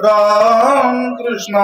राम कृष्ण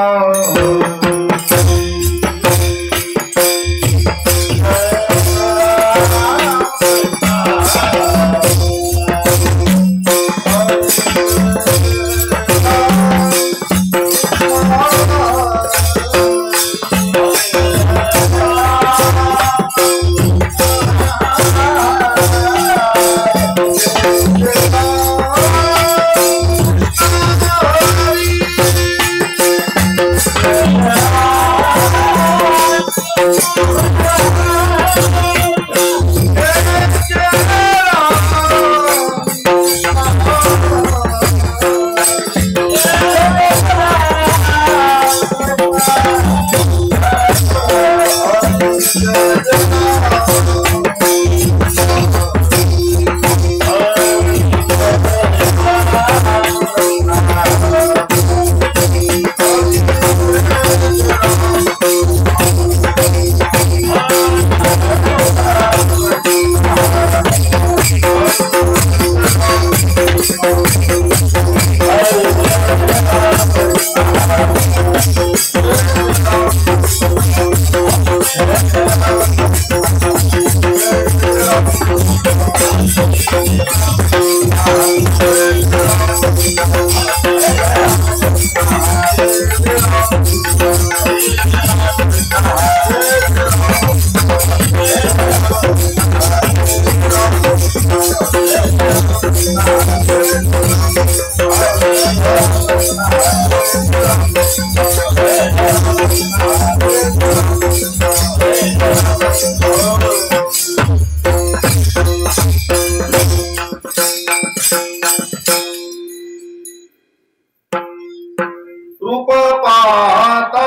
रूप पाता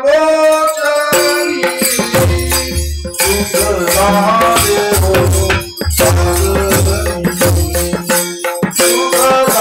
लोचनी सुखदारे हो सुखदारे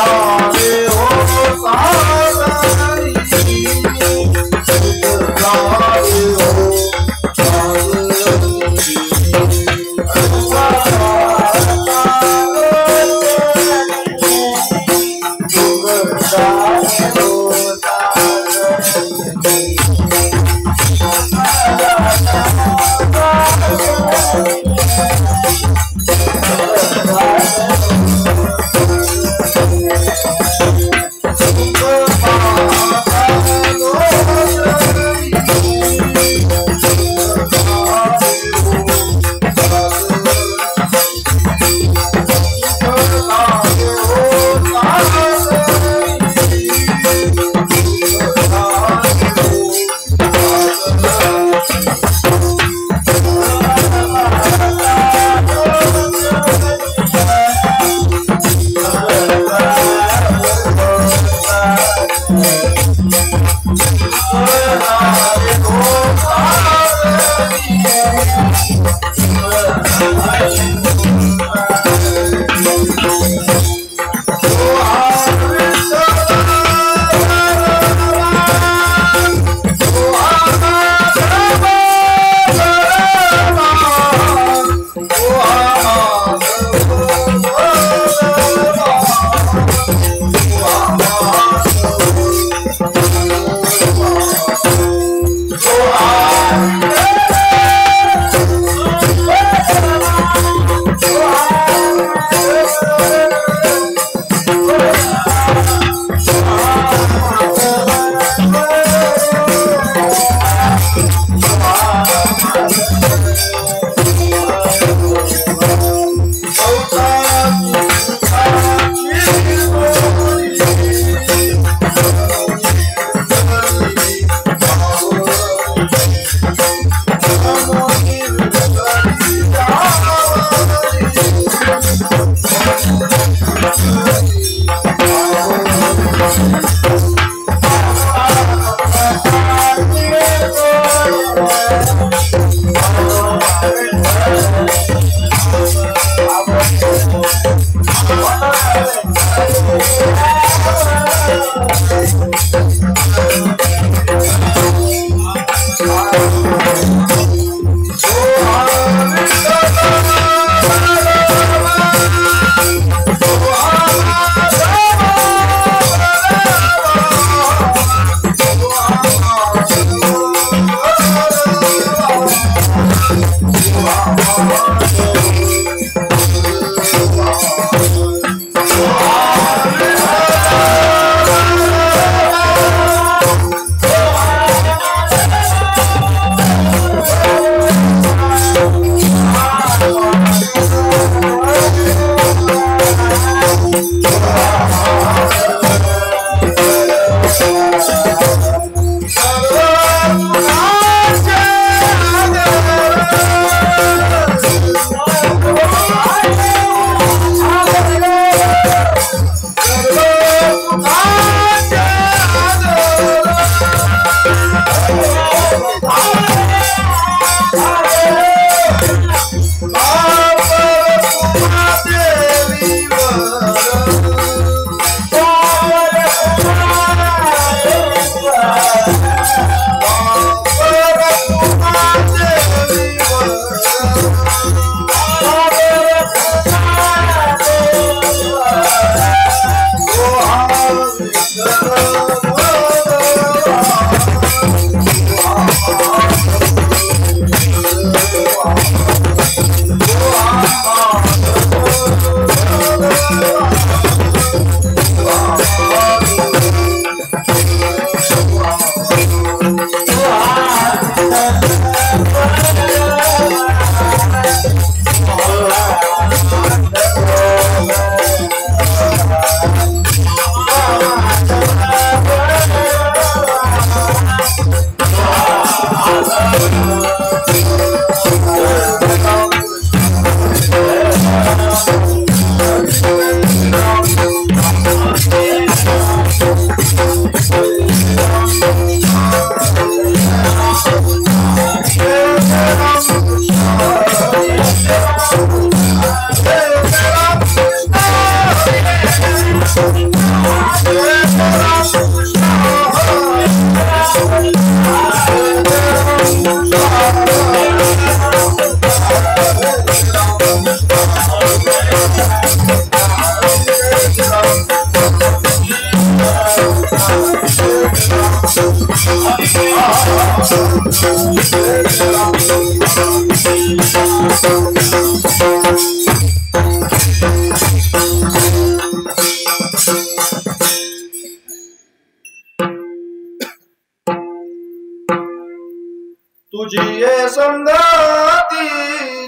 तुझी ये संगती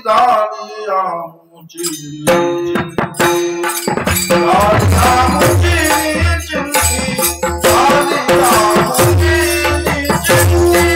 दानिया मुझी दानिया मुझी चिंती दानिया मुझी चिंती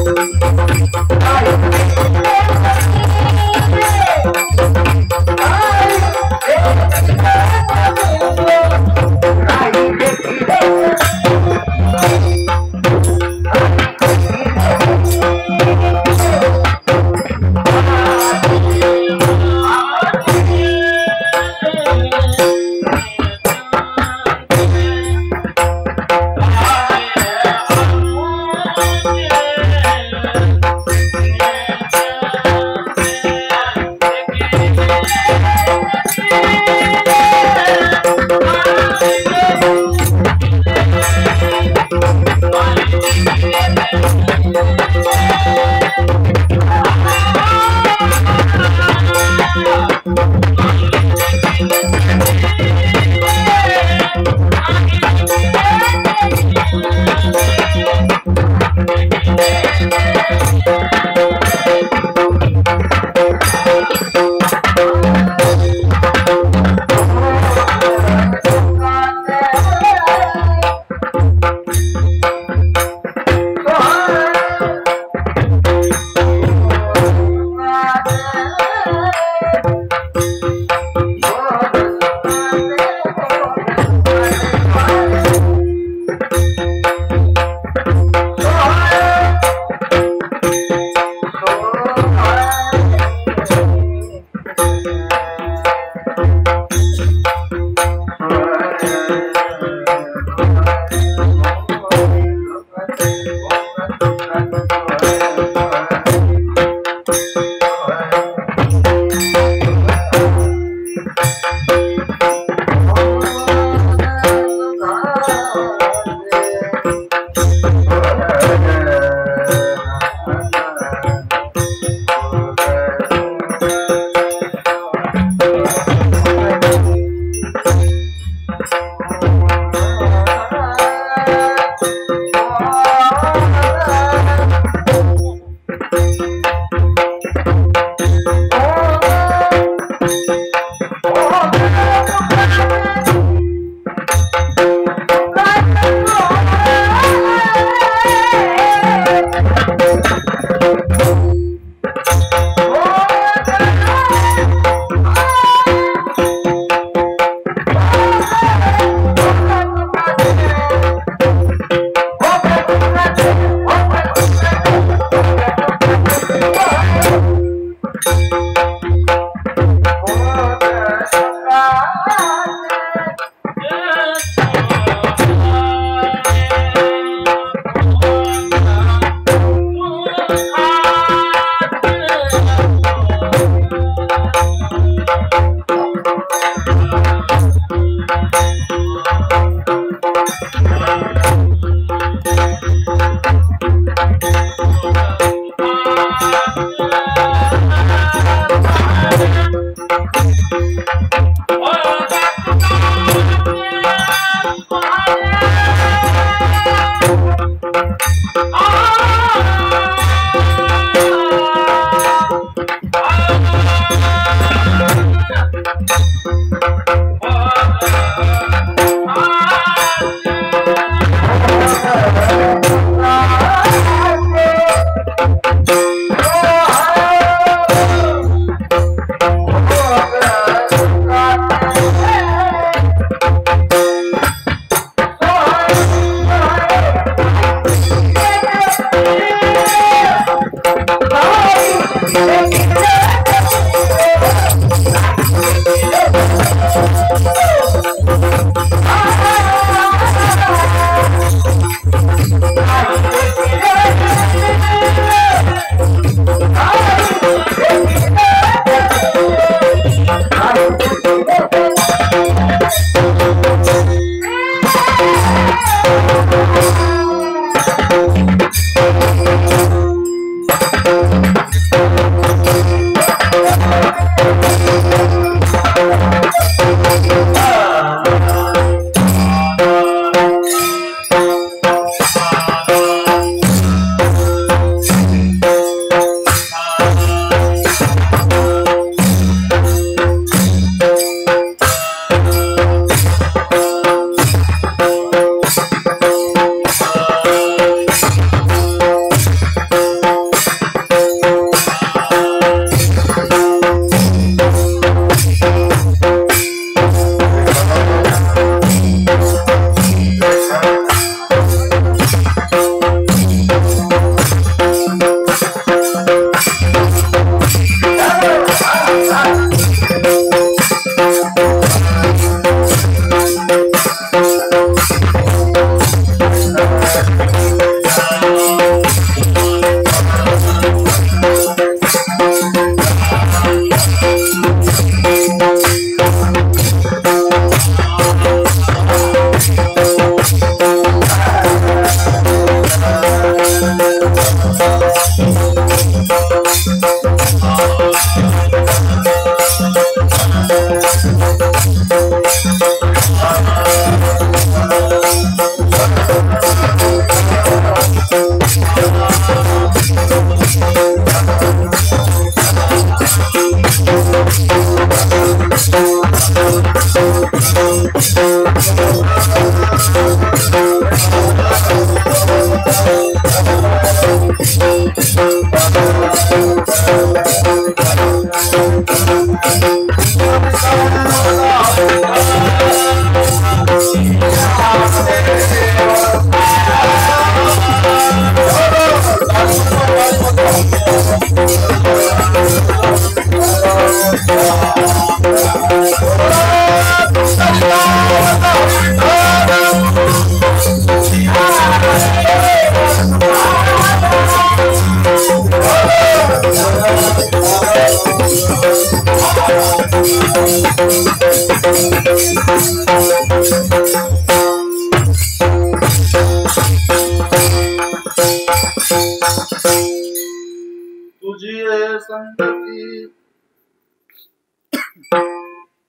Thank you.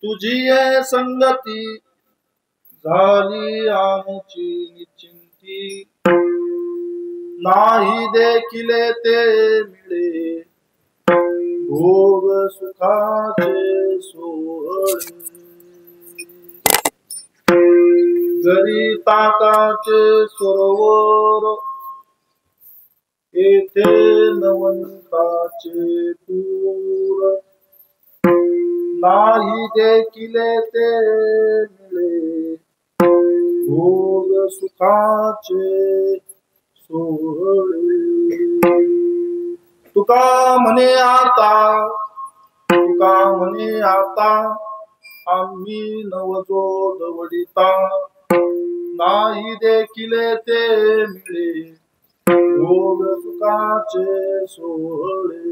तुझी संगती झाली आमची निश्चिंती, नाही देखील ते मिळे भोग सुखाचे सोहळे, जरी ताकाचे सरोवर येथे नवंताचे पूर, नाही देखील ते मिळे भोग सुखाचे सोहळे. तुका म्हणे आता आम्ही नवजोड वडिता, नाही देखील ते मिळे भोग सुखाचे सोहळे.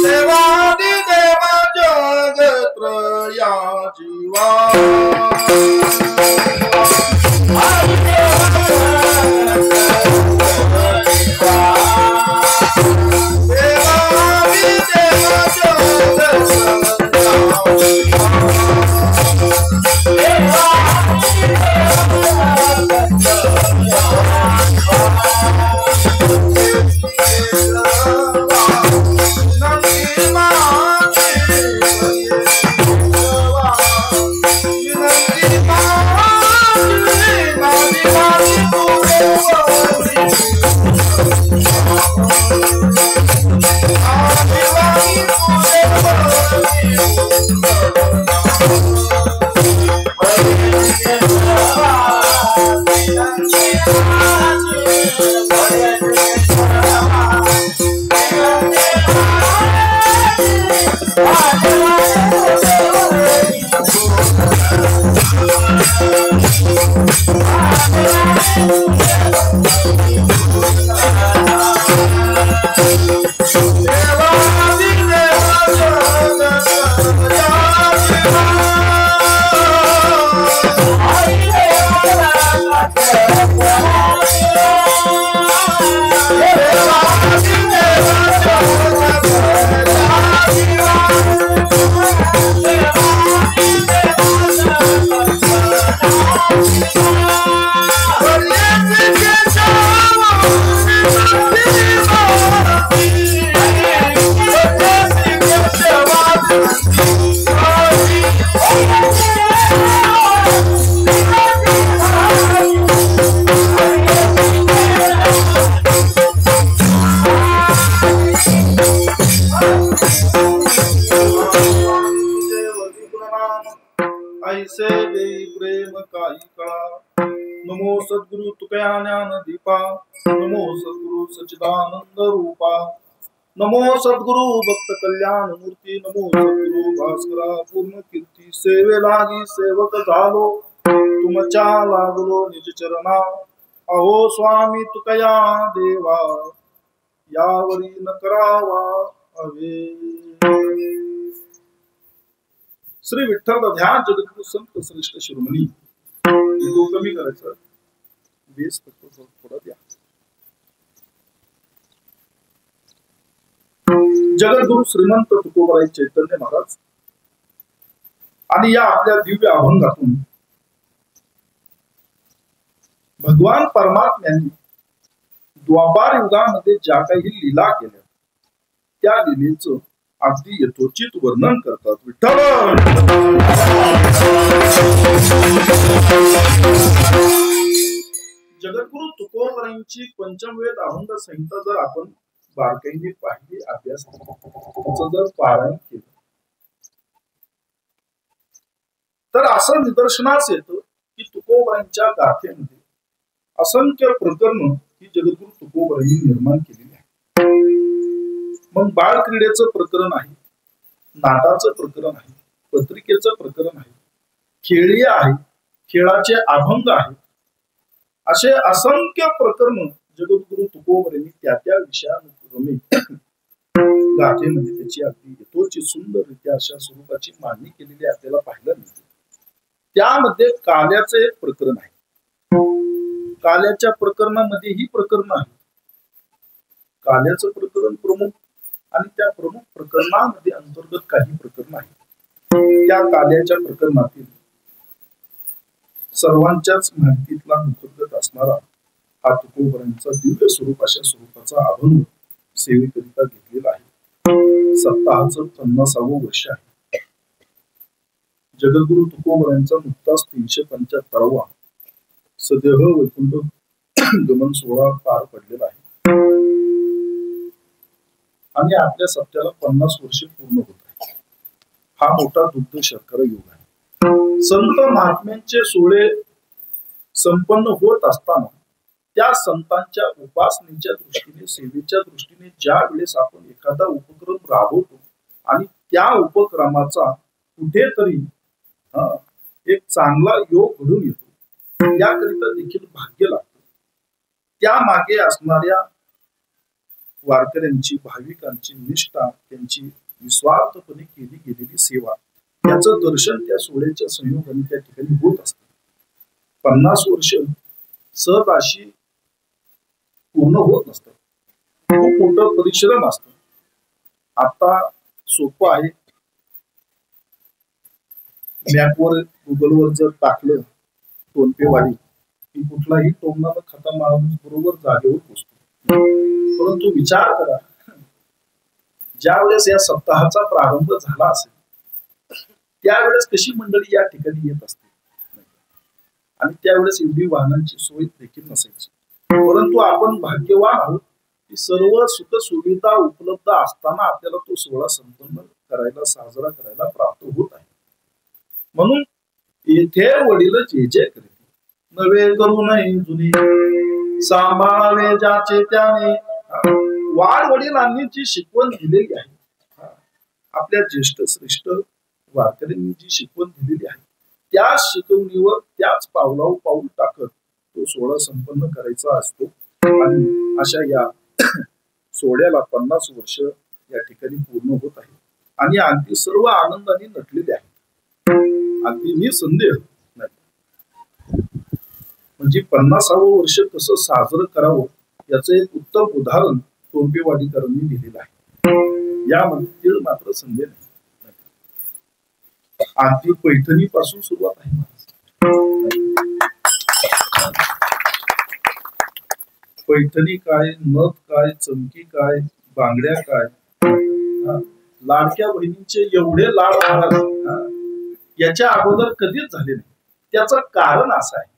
देवादी देवा जगत्रया जीवा, ऐसे देई प्रेम काही कळा. नमो सद्गुरु तुकया ज्ञान दीपा, नमो सद्गुरु सच्चिदानंद रूपा, नमो सद्गुरु भक्त कल्याण मूर्ती, नमो सद्गुरु भास्करा पूर्ण कीर्ती. सेवे लागी सेवक झालो, तुमच्या लागलो निज चरणा. अहो स्वामी तुकया देवा, यावरी न करावा हवे. श्री विठ्ठल ध्यान जगद्गुरु संत श्रेष्ठ शिरोमणी तो कमी करायचा, बेस फक्त थोडा द्या. जगद्गुरु श्रीमंत तुकोबाराय चैतन्य महाराज आणि या आपल्या दिव्य अभंगातून भगवान परमात्म्यांनी द्वापार युगामध्ये ज्या काही लीला केल्या त्या लीलेचं अगदी यथोचित वर्णन करतात. विठ्ठल जगद्गुरु तुकोबारायांची पंचमवेद अभंग संहिता जर आपण बारकाईने पाहिली, अभ्यास त्याचं जर पारायण केलं तर असं निदर्शनास येतं की तुकोबारायांच्या गाथेमध्ये असंख्य प्रकरण ही जगद्गुरु तुकोबारायांनी निर्माण केलेली आहे. मग बाळ क्रीडेचं प्रकरण आहे, नाटाचं प्रकरण आहे, पत्रिकेचं प्रकरण आहे, खेळी आहे, खेळाचे अभंग आहेत, असे असंख्य प्रकरण जगद्गुरु तुकोबारायांनी त्या त्या विषयानुक्रमे गाथेमध्ये त्याची अगदी यथोचित सुंदररित्या अशा स्वरूपाची मांडणी केलेली आपल्याला पाहायला मिळते. त्यामध्ये काल्याचं एक प्रकरण आहे. काल्याच्या प्रकरणामध्ये ही प्रकरण आहे. काल्याचं प्रकरण प्रमुख आणि त्या प्रमुख प्रकरणामध्ये अंतर्गत काही प्रकरण आहे. त्या काल्याच्या प्रकरणातील सर्वांच्याच माहितीतला मुखगत असणारा हा तुकोबारायांचा दिव्य स्वरूप अशा स्वरूपाचा अभंग सेवेकरिता घेतलेला आहे. सप्ताहाचं 50वे वर्ष आहे. जगद्गुरु तुकोबारायांचा नुकताच 375वा सदेह वैकुंठ गमन सोहळा पार पडलेला आहे आणि आपल्या सप्त्याला 50 वर्षे पूर्ण होत आहे. हा मोठा दुग्ध शर्करा योग आहे. संत महात्म्यांचे सोहळे संपन्न होत असताना त्या संतांच्या उपासनेच्या दृष्टीने, सेवेच्या दृष्टीने ज्या वेळेस आपण एखादा उपक्रम राबवतो आणि त्या उपक्रमाचा कुठेतरी एक चांगला योग घडून येतो, याकरिता देखील भाग्य लागतं. त्या मागे असणाऱ्या वारकऱ्यांची, भाविकांची निष्ठा, त्यांची निस्वार्थपणे केली गेलेली सेवा याचं दर्शन त्या सोहळ्याच्या संयोगाने त्या ठिकाणी होत असतं. 50 वर्ष सहज अशी पूर्ण होत नसतं. खूप मोठं परिश्रम असतं. आता सोपं आहे, मॅपवर गुगलवर जर टाकलं टोनपेवाडी की कुठलाही टोमणा न खाता माणूस बरोबर जागेवर पोहोचतो. परंतु विचार करा, ज्या वेळेस या सप्ताहाचा प्रारंभ झाला असेल त्यावेळेस कशी मंडळी या ठिकाणी येत असते आणि त्यावेळेस एवढी वाहनांची सोय देखील नसायची. परंतु आपण भाग्यवान आहोत की सर्व सुख सुविधा उपलब्ध असताना आपल्याला तो सोहळा संपन्न करायला, साजरा करायला प्राप्त होत आहे. म्हणून येथे वडील जे जे करीत नवे करू नये जुनी सांभाळावे ज्याचे त्याने. वाढ वडिलांनी जी शिकवण दिलेली आहे, आपल्या ज्येष्ठ श्रेष्ठ वारकऱ्यांनी जी शिकवण दिलेली आहे, त्या शिकवणीवर त्याच पावलावर पाऊल टाकत तो सोहळा संपन्न करायचा असतो. आणि अशा या सोहळ्याला 50 वर्ष या ठिकाणी पूर्ण होत आहे आणि अगदी सर्व आनंदाने नटलेले आहे. अगदी निसंदेह नाही. म्हणजे 50वे वर्ष कसं साजरं करावं याचं एक उत्तम उदाहरण टोंपेवाडीकरांनी दिलेलं आहे. यामध्ये तीळ मात्र संदेह नाही. अगदी पैठणी पासून सुरुवात आहे. पैठणी काय, नथ काय, चमकी काय, बांगड्या काय, लाडक्या बहिणींचे एवढे लाड महाराज याच्या अगोदर कधीच झाले नाही. त्याचं कारण असं आहे,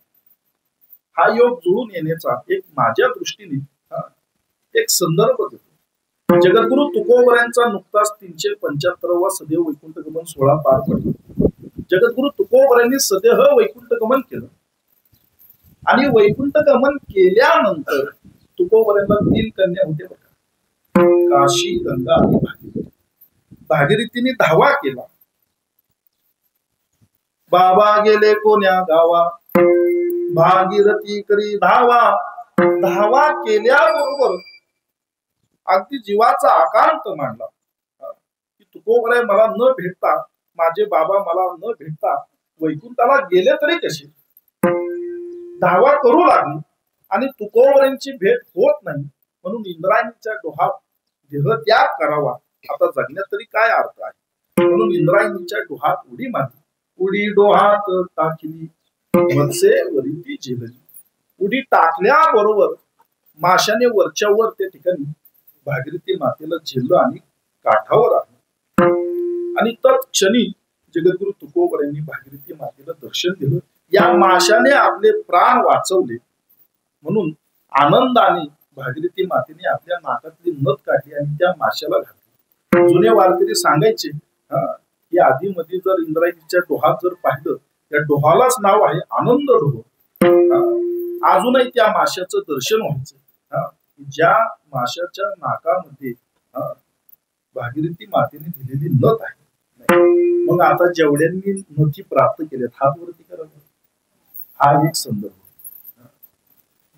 हा योग जुळून येण्याचा एक माझ्या दृष्टीने एक संदर्भ देतो. जगद्गुरु तुकोबारायांचा नुकताच 375वा सदैव वैकुंठ गमन सोहळा पार पडला. जगद्गुरु तुकोबारायांनी सदैव वैकुंठ गमन केलं आणि वैकुंठ गमन केल्यानंतर तुकोबारायांना 3 कन्या होत्या बघा, काशी, गंगा आणि भागीरथी. भागीरथीने धावा केला, बाबा गेले कोण्या गावा, भागीरथी करी धावा. धावा केल्याबरोबर अगदी जीवाचा आकांत मांडला की तुकोबाराय मला न भेटता, माझे बाबा मला न भेटता वैकुंठाला गेले तरी कसे. धावा करू लागली आणि तुकोबरांची भेट होत नाही म्हणून इंद्रायणीच्या डोहात देहत्याग करावा, आता जगण्यात तरी काय अर्थ आहे, म्हणून इंद्रायणीच्या डोहात उडी मारली. उडी डोहात टाकली मत्स्य वरी झेलली. उडी टाकल्याबरोबर माशाने वरच्या वर त्या ठिकाणी भागीरथी मातेला झेललं आणि काठावर आलं. आणि तत्क्षणी जगद्गुरु तुकोबरांनी भागीरथी मातेला दर्शन दिलं. या माशाने आपले प्राण वाचवले म्हणून आनंदाने भागीरथी मातेने आपल्या नाकातली नथ काढली आणि त्या माशाला घातली. जुने वारकरी सांगायचे या आधी मध्ये जर इंद्रायणीच्या डोहात जर पाहिलं, त्या डोहालाच नाव आहे आनंद डोह. अजूनही त्या माशाचं दर्शन व्हायचं. ज्या माशाच्या नाकामध्ये भागीरथी मातेने दिलेली नथ आहे. मग आता जेवढ्यांनी नथी प्राप्त केल्यात हात वरती करावं. हा एक संदर्भ.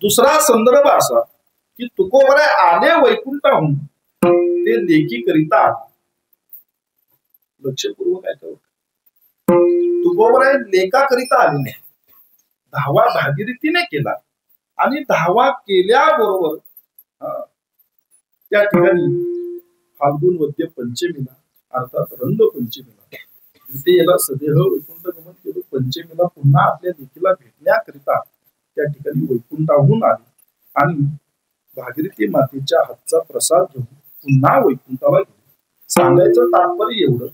दुसरा संदर्भ असा की तुकोबराय आले वैकुंठाहून ते लेखी करिता आले. लक्षपूर्वक ऐकावं. तुकोबराय लेखा करिता आले नाही. धावा भागीरथीने केला आणि धावा केल्याबरोबर त्या ठिकाणी फाल्गुन वद्य पंचमीला अर्थात रंगपंचमीला द्वितीयेला सदेह वैकुंठ गमन केलं. पंचमीला पुन्हा आपल्या लेकीला भेटण्याकरिता त्या ठिकाणी वैकुंठाहून आले आणि भागीरथी मातेच्या हातचा प्रसाद घेऊन पुन्हा वैकुंठाला गेले. सांगायचं तात्पर्य एवढं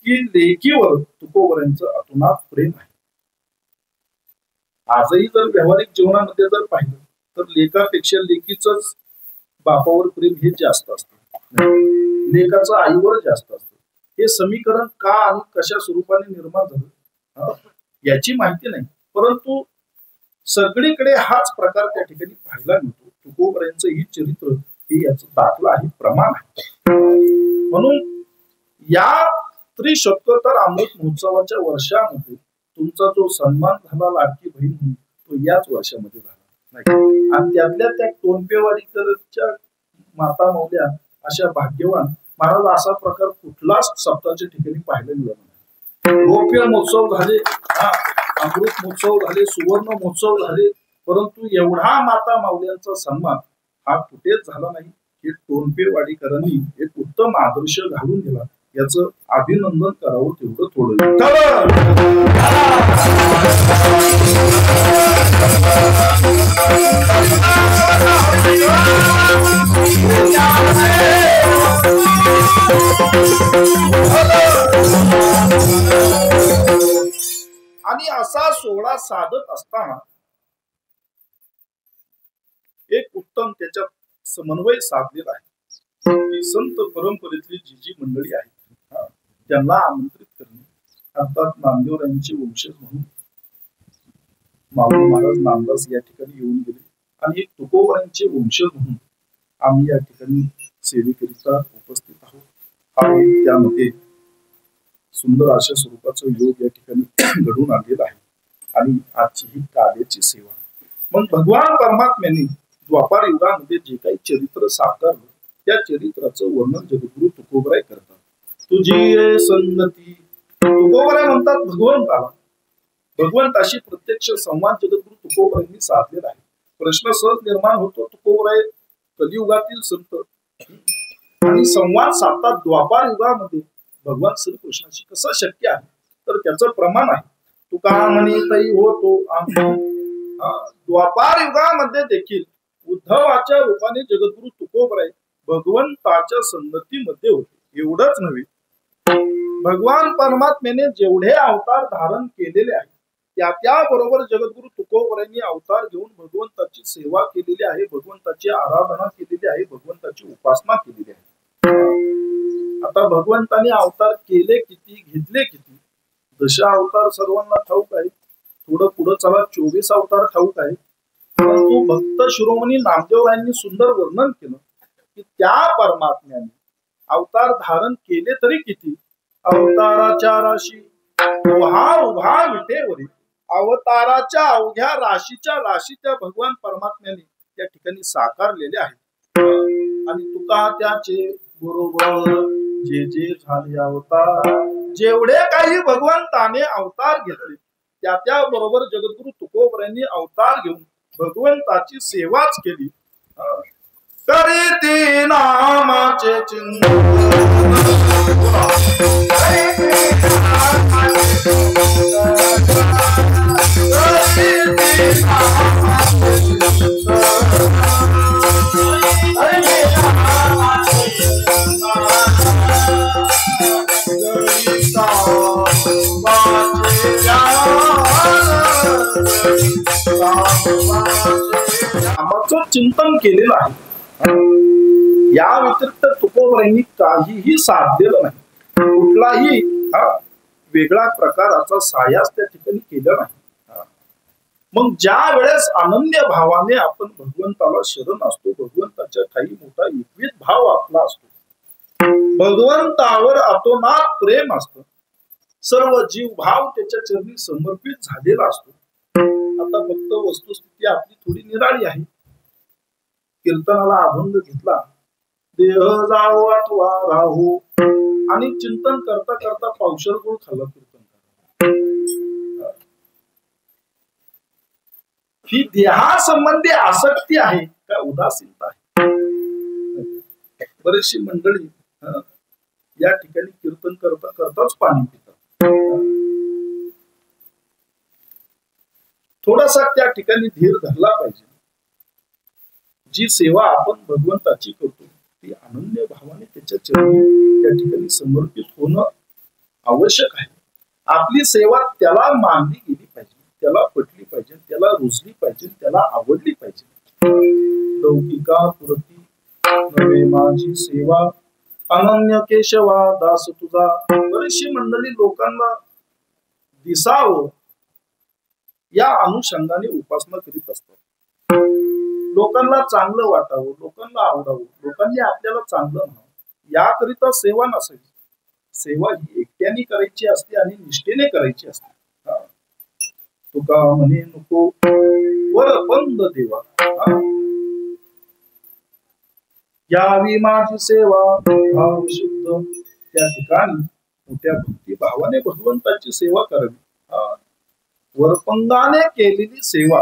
की लेकीवर तुकोबरांचं अतोनात प्रेम आहे. आजही जर व्यावहारिक जीवनामध्ये जर पाहिलं तर लेकापेक्षा लेकीच बापावर प्रेम हे जास्त असतं, लेकाचं आईवर जास्त असतं. हे समीकरण का आणि कशा स्वरूपाने निर्माण झालं याची माहिती नाही, परंतु सगळीकडे हाच प्रकार त्या ठिकाणी पाहायला मिळतो. तुकोबरांचं ही चरित्र हे याचं दाखला आहे, प्रमाण आहे. म्हणून या त्रिशतोत्तर अमृत महोत्सवाच्या वर्षामध्ये तुमचा जो सन्मान झाला लाडकी बहीण म्हणून तो याच वर्षामध्ये झाला नाही. आणि त्यातल्या त्या टोनपेवाडीकरच्या माता मौल्या अशा भाग्यवान महाराज असा प्रकार कुठलाच सप्ताहाच्या ठिकाणी पाहायला मिळत नाही. रौप्य महोत्सव झाले, अमृत महोत्सव झाले, सुवर्ण महोत्सव झाले, परंतु एवढा माता माऊल्यांचा सन्मान हा कुठेच झाला नाही. हे टोनपेवाडीकरांनी एक उत्तम आदर्श घालून दिला, याचं अभिनंदन करावं तेवढं थोडं. आणि असा सोहळा साधत असताना एक उत्तम त्याच्यात समन्वय साधलेला आहे. संत परंपरेतली जी जी मंडळी आहेत त्यांना आमंत्रित करणे, अर्थात नामदेवरायांचे वंशज म्हणून माऊली महाराज नामदास या ठिकाणी येऊन गेले आणि एक तुकोबरांचे वंशज म्हणून आम्ही या ठिकाणी सेवेकरिता उपस्थित आहोत. हा त्यामध्ये सुंदर अशा स्वरूपाचा योग या ठिकाणी घडून आलेला आहे आणि आजची ही कार्याची सेवा. मग भगवान परमात्म्याने द्वापार युगामध्ये जे काही चरित्र साकारलं त्या चरित्राचं वर्णन जगद्गुरु तुकोबराय करतात. तुझी संगती तुकोबराय म्हणतात भगवंताला. भगवंताशी प्रत्यक्ष संवाद जगद्गुरु तुकोबरायांनी साधलेला आहे. प्रश्न सहज निर्माण होतो, तुकोबराय कलियुगातील संत आणि संवाद साधतात द्वापार युगामध्ये भगवान श्रीकृष्णाशी कसं शक्य आहे, तर त्याचं प्रमाण आहे. तुका म्हणे तई होतो द्वापार युगामध्ये देखील उद्धवाच्या रूपाने जगद्गुरु तुकोबराय भगवंताच्या संगतीमध्ये होते. एवढंच नव्हे, भगवान परमात्म्याने जेवढे अवतार धारण केलेले आहेत त्याबरोबर जगद्गुरु तुकोबरायांनी अवतार घेऊन भगवंताची सेवा केलेली आहे, भगवंताची आराधना केलेली आहे, भगवंताची उपासना केलेली आहे. आता भगवंताने अवतार केले किती, घेतले किती, दशा अवतार सर्वांना ठाऊक आहे. थोडं पुढे चला 24 अवतार ठाऊक आहे. परंतु भक्त शिरोमणी नामदेवरायांनी सुंदर वर्णन केलं की त्या परमात्म्याने अवतार धारण केले तरी किती, अवताराच्या राशी उभा विटेवरी, अवताराच्या अवघ्या राशीच्या राशी त्या भगवान परमात्म्याने त्या ठिकाणी साकारलेले आहेत. आणि तुका त्याचे बरोबर जे जे झाले अवतार, जेवढे काही भगवंताने अवतार घेतले त्या बरोबर जगद्गुरु तुकोबरायांनी अवतार घेऊन भगवंताची सेवाच केली. करीती नामाचे चिंतन नामाचं चिंतन केलेलं आहे. या व्यतिरिक्त तुकोबरायांनी काहीही साधलेलं नाही. कुठलाही वेगळा प्रकाराचा सायास त्या ठिकाणी केला नाही. मग ज्या वेळेस अनन्य भावाने आपण भगवंताला शरण असतो, भगवंताच्या काही मोठा एकविध भाव आपला असतो, भगवंतावर अतोनात प्रेम असतं, सर्व जीव भाव त्याच्या चरणी समर्पित झालेला असतो. आता फक्त वस्तुस्थिती आपली थोडी निराळी आहे. कीर्तनाला अभंग घेतला, देह जावो आठवा राहू, आणि चिंतन करता करता पावशर गुळ खाल्ला कीर्तन करा. ही देहासंबंधी आसक्ती आहे का उदासीनता आहे? बरीचशी मंडळी या ठिकाणी कीर्तन करता करताच पाणी पितात. थोडासा त्या ठिकाणी धीर धरला पाहिजे. जी सेवा आपण भगवंताची करतो ती अनन्य भावाने त्याच्या चरणी त्या ठिकाणी समर्पित होणं आवश्यक आहे. आपली सेवा त्याला मानली गेली पाहिजे, त्याला पटली पाहिजे, त्याला रुजली पाहिजे, त्याला आवडली पाहिजे. लौकिका पुरती नवे माझी सेवा, अनन्य केशवा दास तुझा. बरीचशी मंडळी लोकांना दिसावं या अनुषंगाने उपासना करीत असतात. लोकांना चांगलं वाटावं, लोकांना आवडावं, लोकांनी आपल्याला चांगलं म्हणावं, याकरिता सेवा नसावी. सेवा ही एकट्याने करायची असते आणि निष्ठेने करायची असते. तुका म्हणे नको वर बंद देवा, यावी माझी सेवा भाव शुद्ध. त्या ठिकाणी मोठ्या भक्ती भावाने भगवंताची सेवा करावी. वरपंगाने केलेली सेवा,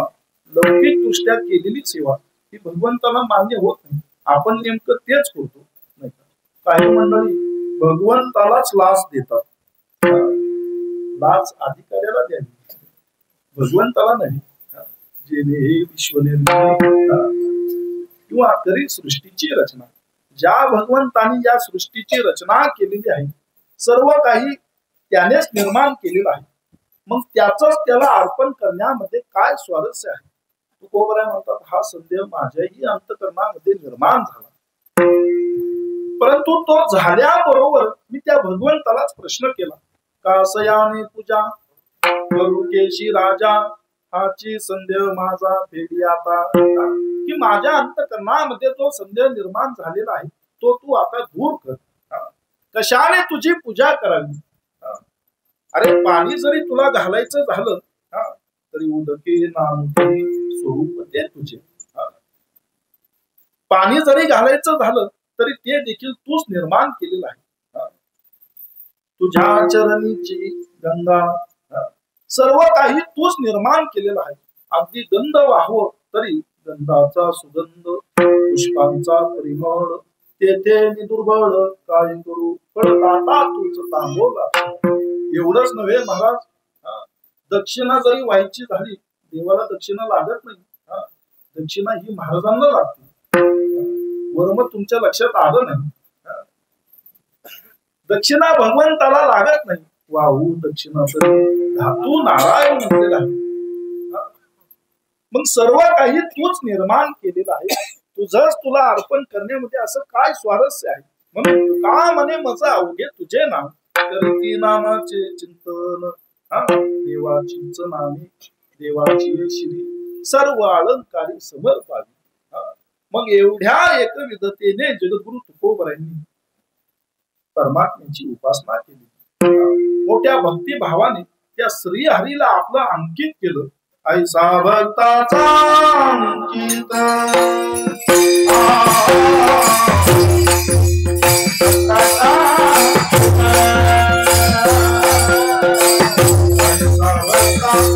लौकिक दृष्ट्या केलेली सेवा ही भगवंताला मान्य होत नाही. आपण नेमकं तेच करतो नाही का? काही मंडळी भगवंतालाच लाच देतात. लाच अधिकाऱ्याला द्यावी, भगवंताला नाही. जेणे हे किंवा तरी सृष्टीची रचना, ज्या भगवंतानी या सृष्टीची रचना केलेली आहे, सर्व काही त्यानेच निर्माण केलेलं आहे. मग त्याच त्याला अर्पण करण्यामध्ये काय स्वारस्य आहे? तुकोबराय म्हणतात, हा संदेह माझ्याही अंतकरणामध्ये निर्माण झाला, परंतु तो झाल्याबरोबर मी त्या भगवंतालाच प्रश्न केला, कासयाने पूजा करू केशी राजा, हाची संदेह माझा फेडी आता. की माझ्या अंतकरणामध्ये जो संदेह निर्माण झालेला आहे तो तू आता दूर कर. कशाने तुझी पूजा करावी? अरे पाणी जरी तुला घालायचं झालं तरी उदके नामके स्वरूप ते तुझे. पाणी जरी घालायचं झालं तरी ते देखील तूच निर्माण केलेलं आहे. तुझ्या चरणीची गंगा, सर्व काही तूच निर्माण केलेलं आहे. अगदी गंध वाहवं तरी गंधाचा सुगंध, पुष्पांचा परिमळ, तेथे मी दुर्बळ काय करू, पडदाता तूच तांबोला. एवढंच नव्हे महाराज, दक्षिणा जरी व्हायची झाली, देवाला दक्षिणा लागत नाही. दक्षिणा ही महाराजांना लागते. वर्म तुमच्या लक्षात आलं नाही, दक्षिणा भगवंताला लागत नाही. वाहू दक्षिणा तरी धातू नारायण म्हटलेला आहे. मग सर्व काही तूच निर्माण केलेलं आहे. तुझंच तुला अर्पण करण्यामध्ये असं काय स्वारस्य आहे? म्हणून का म्हणे मज अवघे तुझे नाम, करीती नामाचे चिंतन. देवाचीच नामे देवाची श्री, सर्व अलंकारी समर्पावी. मग एवढ्या एकविधतेने जगद्गुरु तुकोबरायांनी परमात्म्याची उपासना केली. मोठ्या भक्ती भावाने त्या श्री हरीला आपलं अंकित केलं. ऐसा भक्ताचा अंकित ऐसा भक्ताचा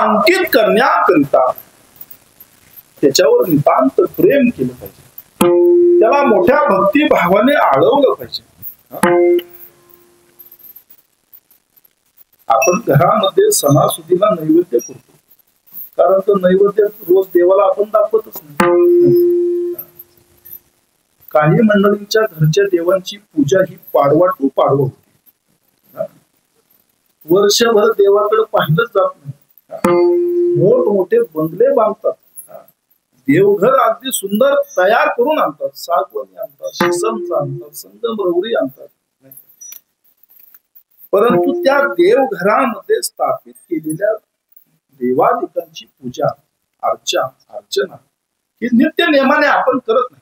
अंकित करण्याकरिता त्याच्यावर नितांत प्रेम केलं पाहिजे, त्याला मोठ्या भक्तिभावाने आळवलं पाहिजे. आपण घरामध्ये सणासुदीला नैवेद्य करतो, कारण तो नैवेद्य रोज देवाला आपण दाखवतच नाही. काही मंडळींच्या घरच्या देवांची पूजा ही पाडवा टू पाडवा होती. वर्षभर देवाकडे पाहिलंच जात नाही. मोठमोठे बंगले बांधतात, देवघर अगदी सुंदर तयार करून आणतात, सागवानी आणतात, शिसमचं आणतात, संगमरवरी आणतात. परंतु त्या देवघरामध्ये स्थापित केलेल्या देवादिकांची पूजा अर्चना ही नित्य नेमाने आपण करत नाही.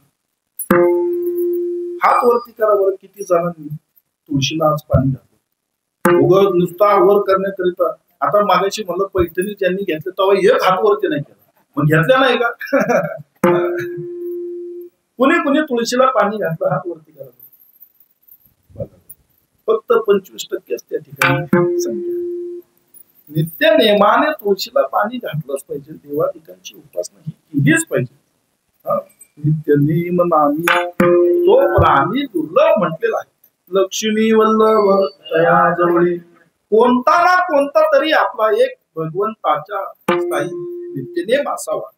हात वरती करा बरं, किती जणांनी तुळशीला आज पाणी घातलं उगं नुसता वर करण्याकरिता. आता मागाशी म्हणलं पैठणी ज्यांनी घेतले तेव्हा एक हात वरती नाही केला, मग घेतल्या नाही का? कुणी तुळशीला पाणी घातलं, हात वरती करा. फक्त 25% त्या ठिकाणी संख्या. नित्य नेमाने तुळशीला पाणी घातलंच पाहिजे, देवादिकांची उपासना ही केलीच पाहिजे. नित्य नेम नामी तो प्राणी दुर्लभ म्हटलेला आहे. लक्ष्मी वल्लभ तया जवळी, कोणता ना कोणता तरी आपला एक भगवंताच्या स्थायी नित्यनेम असावा,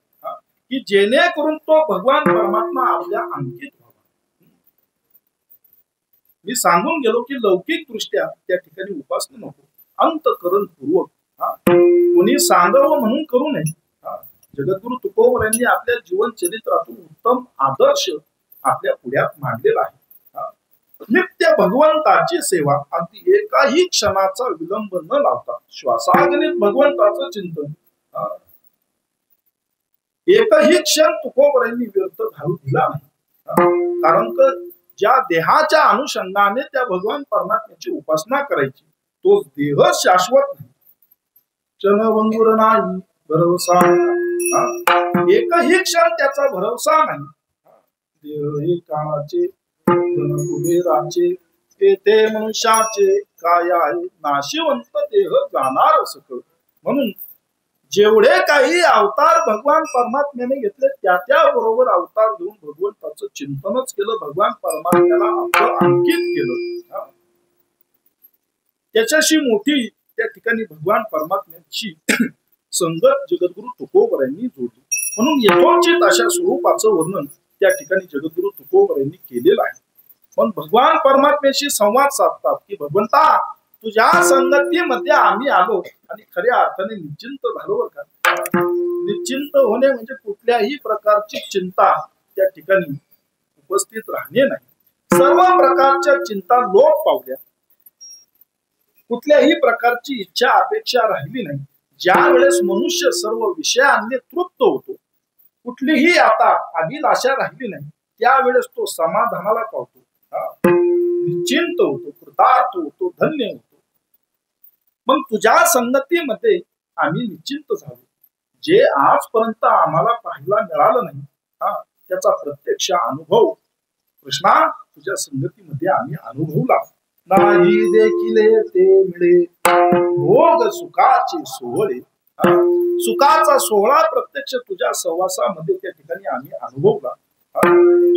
की जेणेकरून तो भगवान परमात्मा आपल्या अंकित व्हावा. मी सांगून गेलो की लौकिक दृष्ट्या त्या ठिकाणी उपासना नको, अंतःकरण पूर्वक. कोणी सांगावं म्हणून करू नये. जगद्गुरु तुकोबर यांनी आपल्या जीवन चरित्रातून उत्तम आदर्श आपल्या पुढ्यात मांडलेला आहे. नित्य भगवंताची सेवा, अगदी एकाही क्षणाचा विलंब न लावता श्वासागणित भगवंताचं चिंतन, एकही क्षण तुकोबर यांनी व्यर्थ घालू दिला नाही. कारण ज्या देहाच्या अनुषंगाने त्या भगवान परमात्म्याची उपासना करायची, तो देह शाश्वत नाही. चनभंगुर नाही भरवसा, एकही क्षण त्याचा भरवसा नाही. देह हे काळाचे, कुबेराचे, ते मनुष्याचे, काय आहे नाशिवंत देह जाणार सकळ. म्हणून जेवढे काही अवतार भगवान परमात्म्याने घेतले त्या बरोबर अवतार घेऊन भगवंताचं चिंतनच केलं, भगवान परमात्म्याला आपलं अंकित केलं. त्याच्याशी मोठी त्या ठिकाणी भगवान परमात्म्याची संगत जगद्गुरु तुकोबर यांनी जोडली. म्हणून यथोचित अशा स्वरूपाचं वर्णन त्या ठिकाणी जगद्गुरु तुकोबर यांनी केलेलं आहे. पण भगवान परमात्म्याशी संवाद साधतात की भगवंता तुझ्या संगतीमध्ये आम्ही आलो आणि खऱ्या अर्थाने निश्चिंत झालो. बरं का, निश्चिंत होणे म्हणजे कुठल्याही प्रकारची चिंता त्या ठिकाणी उपस्थित राहणे नाही. सर्व प्रकारच्या चिंता लोप पावल्या, कुठल्याही प्रकारची इच्छा अपेक्षा राहिली नाही. ज्या वेळेस मनुष्य सर्व विषयांनी तृप्त होतो, कुठलीही आता अभिलाषा राहिली नाही, त्यावेळेस तो समाधानाला पावतो, निश्चिंत होतो, कृतार्थ होतो, धन्य होतो. मग तुझ्या संगतीमध्ये आम्ही निश्चिंत झालो. जे आजपर्यंत आम्हाला पाहायला मिळालं नाही, त्याचा प्रत्यक्ष अनुभव कृष्णा तुझ्या संगतीमध्ये आम्ही अनुभवला. नाही देखील ते मिळे भोग सुखाचे सोहळे, सुखाचा सोहळा प्रत्यक्ष तुझ्या सहवासामध्ये त्या ठिकाणी आम्ही अनुभवला.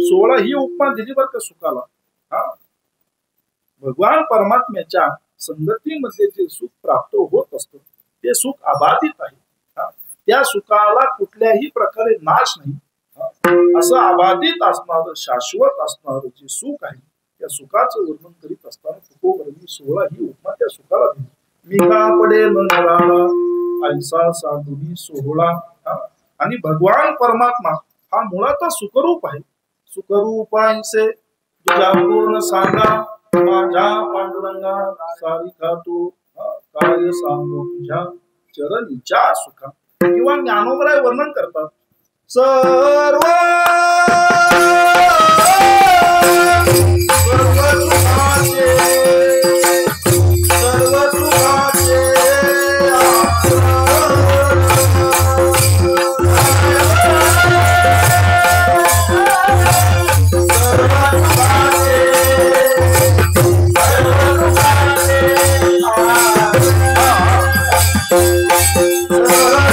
सोहळा ही उपमा दिली बरं का सुखाला. भगवान परमात्म्याच्या संगतीमध्ये जे सुख प्राप्त होत असतं ते सुख अबाधित आहे. त्या सुखाला कुठल्याही प्रकारे नाश नाही. असं अबाधित असणार, शाश्वत असणार जे सुख आहे, त्या सुखाचं वर्णन करीत असताना तुकोबरांनी सोहळा ही उपमा त्या सुखाला दिली. मी का पडे नराळा ऐसा साधुनी सोहळा. आणि भगवान परमात्मा हा मुळातच सुखरूप आहे. सुखरूपांचे तुझ्या पूर्ण सांगा, माझ्या पांडुरंगा सारिका तू काय सांगू तुझ्या चरणीच्या सुखा. किंवा ज्ञानोबराय वर्णन करतात सर्व Oh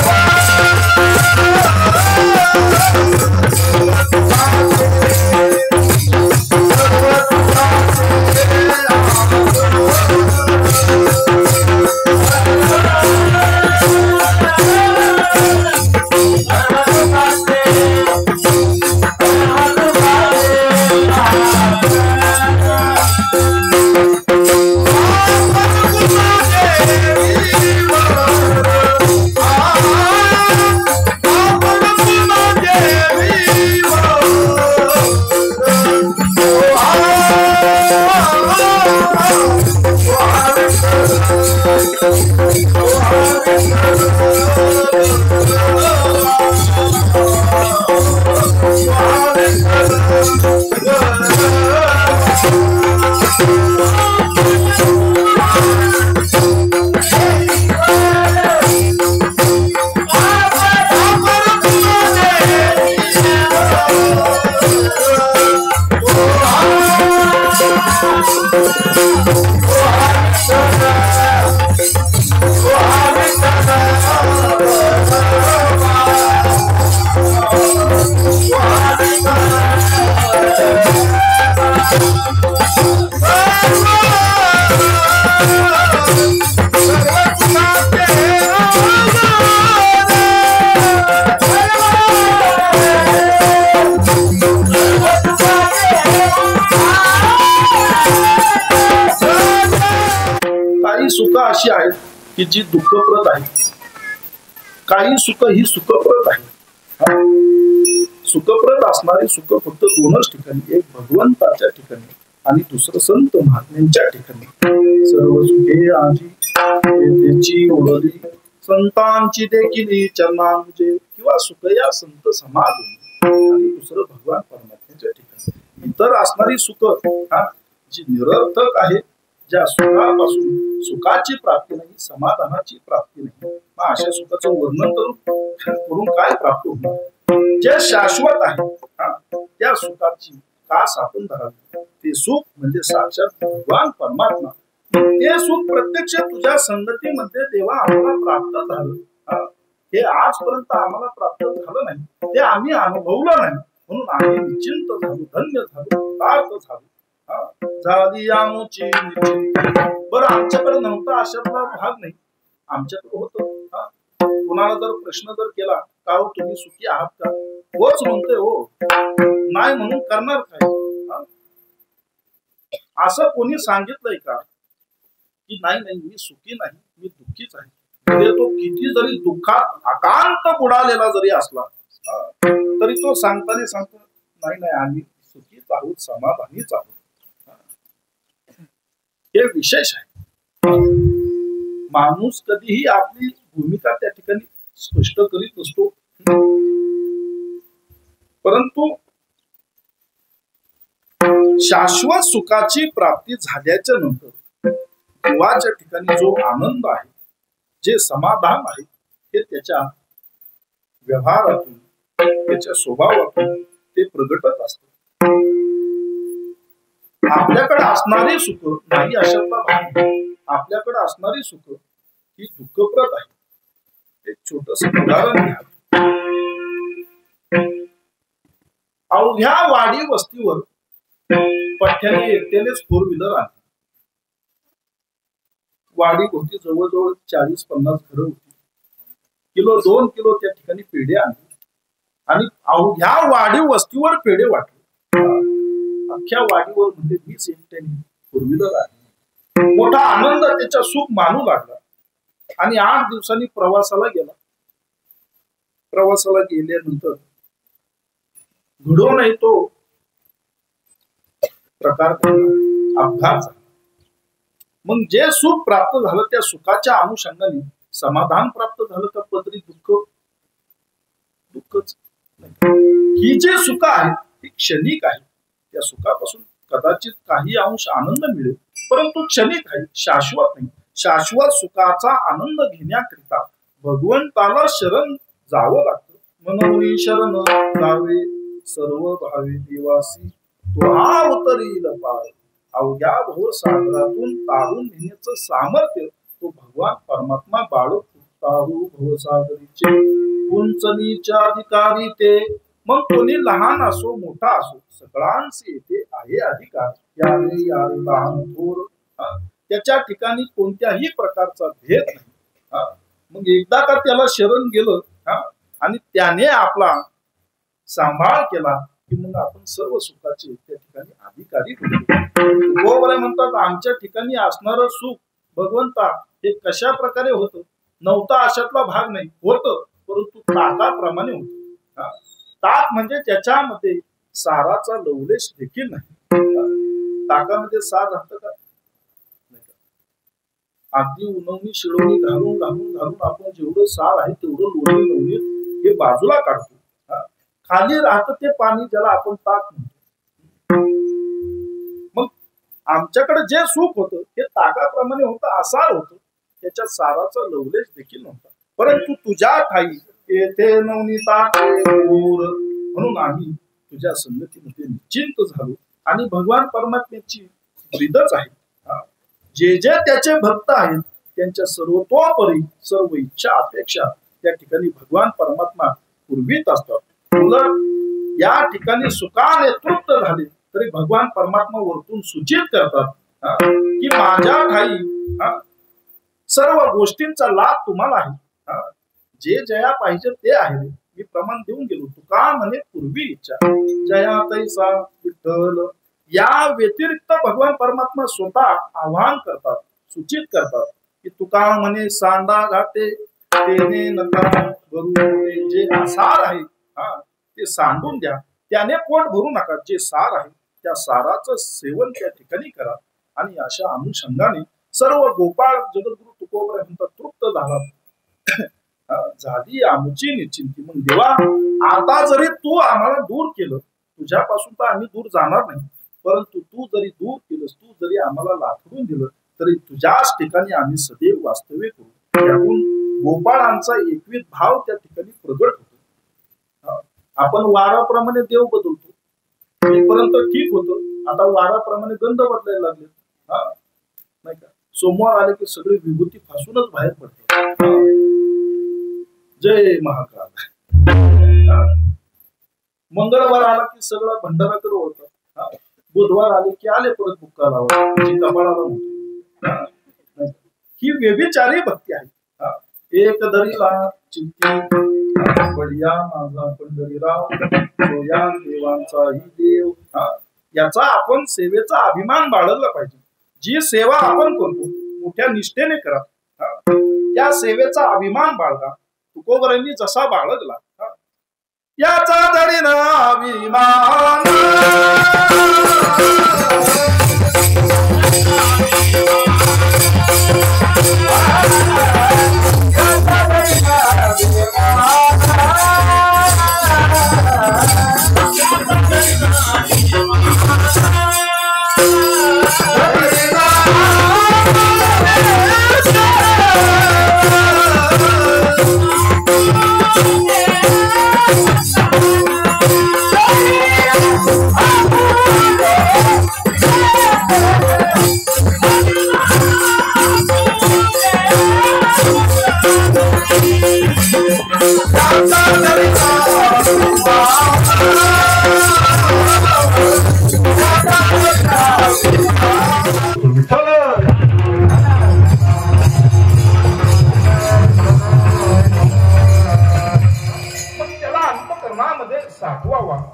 सुख अशी आहेत की जी दुःखप्रद आहेत, काही सुख ही सुखप्रद आहेत. सुखप्रद असणारी सुख फक्त दोनच ठिकाणी, एक भगवंताच्या ठिकाणी आणि दुसरं संत महात्म्यांच्या ठिकाणी. सर्व सुखे आजी त्याची ओळरी संतांची देखील चरणांचे, किंवा सुख या संत समाधी आणि दुसरं भगवान परमात्म्याच्या ठिकाणी. इतर असणारी सुख जी निरर्थक आहे, ज्या सुखापासून सुखाची प्राप्ती नाही, समाधानाची प्राप्ती नाही, मग अशा सुखाचं वर्णन करून काय प्राप्त होणार. जे शाश्वत आहे त्या सुखाची कास आपण धरावी. ते सुख म्हणजे साक्षात भगवान परमात्मा. ते सुख प्रत्यक्ष तुझ्या संगतीमध्ये देवा आम्हाला प्राप्त झालं. हे आजपर्यंत आम्हाला प्राप्त झालं नाही, ते आम्ही अनुभवलं नाही, म्हणून आम्ही निश्चिंत झालो, धन्य झालो, प्राप्त झालो. झाली आमची बरं. आमच्याकडे नव्हता अशातला भाग नाही, आमच्याकडे होत. कुणाला जर प्रश्न जर केला का हो तुम्ही सुखी आहात का, होच म्हणतोय हो, नाही म्हणून करणार काय. असं कोणी सांगितलंय का की नाही नाही मी सुखी नाही, मी दुःखीच आहे. म्हणजे तो किती जरी दुःखात अकांत बुडालेला जरी असला तरी तो सांगताना सांगतो नाही नाही आम्ही सुखीच आहोत, समाधानीच आहोत. हे विशेष आहे. माणूस कधीही आपली भूमिका त्या ठिकाणी स्पष्ट करीत असतो, परंतु शाश्वत सुखाची प्राप्ती झाल्याच्या नंतर देवाच्या ठिकाणी जो आनंद आहे, जे समाधान आहे, हे त्याच्या व्यवहारातून, त्याच्या स्वभावातून ते प्रगटत असत. आपल्याकडे असणारे सुख नाही अशातला भाग. आपल्याकडे असणारी सुख ही दुःखप्रद आहे. एक छोटस उदाहरण घ्या. अवघ्या वाडी वस्तीवर पठ्याने एकट्यानेच 4 व्हीलर आणली. वाडी होती जवळजवळ 40-50 घरं होती. 1-2 किलो त्या ठिकाणी पेढे आणले आणि अवघ्या वाडी वस्तीवर पेढे वाटले. अख्ख्या वाडीवर म्हणजे 20 एकट्याने 4 व्हीलर आणली. मोठा आनंद त्याच्या सुख मानू लागला आणि 8 दिवसांनी प्रवासाला गेला. प्रवासाला गेल्यानंतर घडून तो प्रकार अपघात झाला. मग जे सुख प्राप्त झालं त्या सुखाच्या अनुषंगाने समाधान प्राप्त झालं का पदरी दुःखच. ही जे सुख आहे ती क्षणिक आहे. त्या सुखापासून कदाचित काही अंश आनंद मिळेल, परंतु क्षणिक आहे, शाश्वत नाही. शाश्वत सुखाचा आनंद घेण्याकरिता भगवंताला शरण जावं लागतं. मनोनी शरण जावे सर्व भावे देवासी, तो अवतरील पार. अवघ्या भवसागरातून तारून नेण्याचं सामर्थ्य तो भगवान परमात्मा बाळगतो. तारू भवसागरीचे उंचनीच्या अधिकारी ते. मग कोणी लहान असो मोठा असो सगळ्यांचे येथे आहे अधिकार. यारे यारे लहान थोर, त्याच्या ठिकाणी कोणत्याही प्रकारचा भेद नाही. मग एकदा का त्याला शरण गेलं आणि त्याने आपला सांभाळ केला की मग आपण सर्व सुखाचे त्या ठिकाणी अधिकारी होतो. म्हणतात आमच्या ठिकाणी असणारं सुख भगवंता हे कशा प्रकारे होतं. नव्हता अशातला भाग नाही, होतं, परंतु ताकाप्रमाणे होतं. ताक म्हणजे त्याच्यामध्ये साराचा लवलेश देखील नाही. ताकामध्ये सार राहतं का? अगदी उन्हवणी शिळवणी घालून घालून घालून आपण जेवढं सार आहे तेवढं लोणी लवणी हे बाजूला काढतो. खाली राहतं ते पाणी, ज्याला आपण ताक म्हणतो. मग आमच्याकडे जे सुख होतं ते ताकाप्रमाणे होतं, असार होतं, त्याच्या साराचा लवलेश देखील नव्हता. परंतु तुझ्या ठाई येथे नवनी ताक म्हणून आम्ही तुझ्या संगतीमध्ये निश्चिंत झालो आणि भगवान परमात्म्याची ब्रीदच आहे. जे जे त्याचे भक्त आहेत त्यांच्या सर्वतोपरी सर्व इच्छा अपेक्षा त्या ठिकाणी भगवान परमात्मा पूर्वीत असतात. उलट या ठिकाणी सुखाने तृप्त झाले तरी भगवान परमात्मा वरतून सूचित करतात की माझ्या ठाई सर्व गोष्टींचा लाभ तुम्हाला आहे. जे जया पाहिजे ते आहे. मी प्रमाण देऊन गेलो. तुका म्हणे पूर्वी इच्छा जया तैसा विठ्ठल. या व्यतिरिक्त भगवान परमात्मा स्वतः आवाहन करतात, सूचित करतात की तुका म्हणे सांडा घाटे तेने नका भरू. जे सार आहे ते सांडून द्या, त्याने पोट भरू नका. जे सार आहे त्या साराचं सेवन त्या ठिकाणी करा. आणि अशा अनुषंगाने सर्व गोपाळ जगद्गुरु तुकोबर म्हणतात तृप्त झाला. झाली आमची निश्चिंती. मग देवा आता जरी तू आम्हाला दूर केलं, तुझ्यापासून तर आम्ही दूर जाणार नाही, परंतु तू जरी दूर केलंस, तू जरी आम्हाला लाथडून दिलं तरी तुझ्याच ठिकाणी आम्ही सदैव वास्तव्य करू. त्यातून गोपाळांचा एकविध भाव त्या ठिकाणी प्रगट होतो. आपण वाराप्रमाणे देव बदलतो, इथपर्यंत ठीक होतं. आता वाराप्रमाणे गंध बदलायला लागले. नाही का? सोमवार आले की सगळे विभूती फासूनच बाहेर पडतात. जय महाकाल. मंगळवार आला की सगळं भंडाराकडे होतं. बुधवार आले की आले परत बुक्का लावा कपाळाला. ही व्यभिचारी भक्ती आहे. एक दरीला चिंती बढिया माझा पंढरीराव सोया देवांचाही देव. याचा आपण सेवेचा अभिमान बाळगला पाहिजे. जी सेवा आपण करतो मोठ्या निष्ठेने करा, त्या सेवेचा अभिमान बाळगा. तुकोबरांनी जसा बाळगला याचा दडीना अभिमान.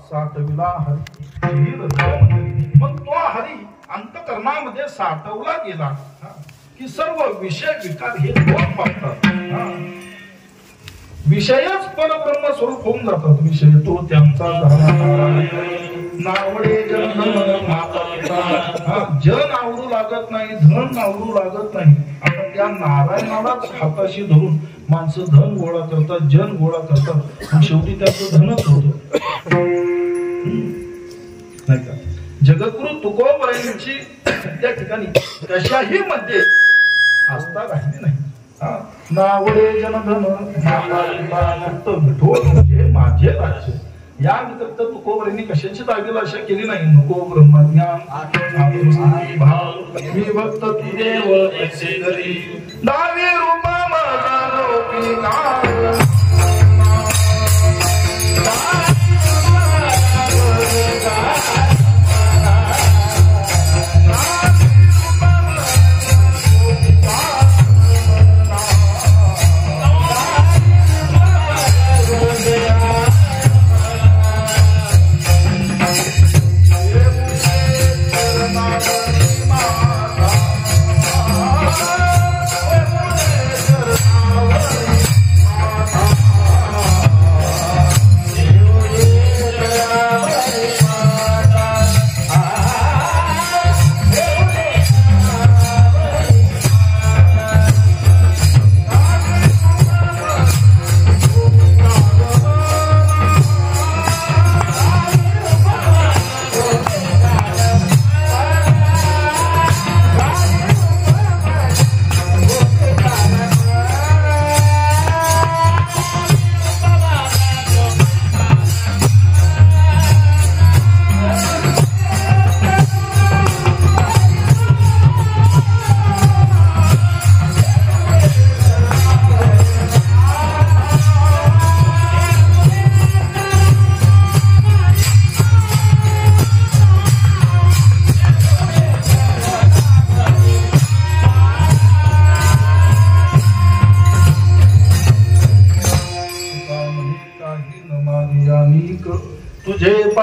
साठविला हरी. मग तो हरी अंतकरणामध्ये साठवला गेला की सर्व विषय विकार हे दोन पाहतात. विषयच परब्रह्म स्वरूप होऊन जातात. विषय तो त्यांचा नावडे जन जन आवडू लागत नाही, धन आवडू लागत नाही. आता त्या नारायणालाच हाताशी धरून माणसं धन गोळा करतात, जन गोळा करतात. शेवटी त्याचं धनच होतं. जगद्गुरु तुकोबरायांची त्या ठिकाणी कशाही मध्ये आस्था राहिली नाही. नावडे जनधन फक्त विठोल म्हणजे माझे राज्य. या व्यतिरिक्त तुकोबरांनी कशाची दाबीला आशा केली नाही. नको ब्रह्मज्ञान मी भक्त तू देव ऐसे करी दावी रूपा माझा लोकी काळ.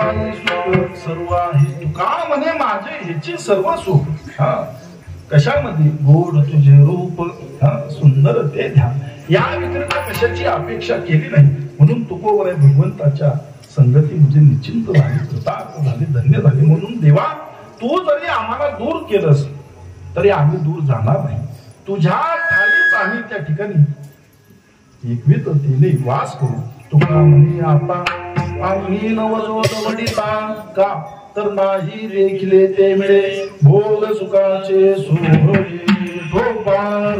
काही सुख सर्व आहे का म्हणे माझे ह्याची सर्व सुख कशामध्ये गोड तुझे रूप सुंदर ते ध्यान या व्यतिरिक्त कशाची अपेक्षा केली नाही म्हणून तुकोवर भगवंताच्या संगती म्हणजे निश्चिंत झाली कृतार्थ झाली धन्य झाली म्हणून देवा तू जरी आम्हाला दूर केलंस तरी आम्ही दूर जाणार नाही तुझ्या ठाईच आम्ही त्या ठिकाणी एकविततेने वास करू तुका म्हणे आता आम्ही नवजोत वडिता का तर नाही रेखले ते मिळे भोग सुखाचे सोहळे भोपाळ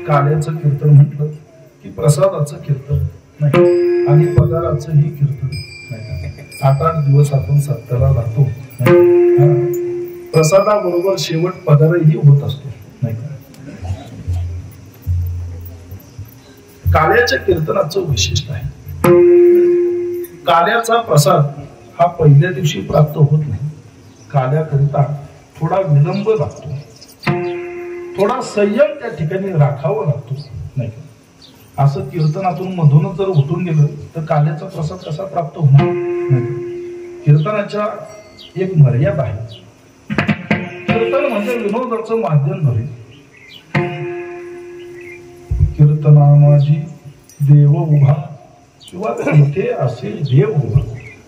काल्याचं कीर्तन म्हटलं की प्रसादाचं कीर्तन नाही आणि पगाराचंही कीर्तन नाही 8-8 दिवस आपण सत्याला राहतो प्रसादाबरोबर शेवट पगारही होत असतो नाही काल्याच्या कीर्तनाचं वैशिष्ट्य आहे काल्याचा प्रसाद हा पहिल्या दिवशी प्राप्त होत नाही काल्याकरिता थोडा विलंब लागतो थोडा संयम त्या ठिकाणी राखावा लागतो नाही असं कीर्तनातून मधूनच जर उठून गेलं तर काल्याचा प्रसाद कसा प्राप्त होणार नाही कीर्तनाच्या एक मर्यादा आहे कीर्तन म्हणजे विनोदाचं माध्यम नव्हे कीर्तना माझी देव उभा किंवा तिथे असे देव उभा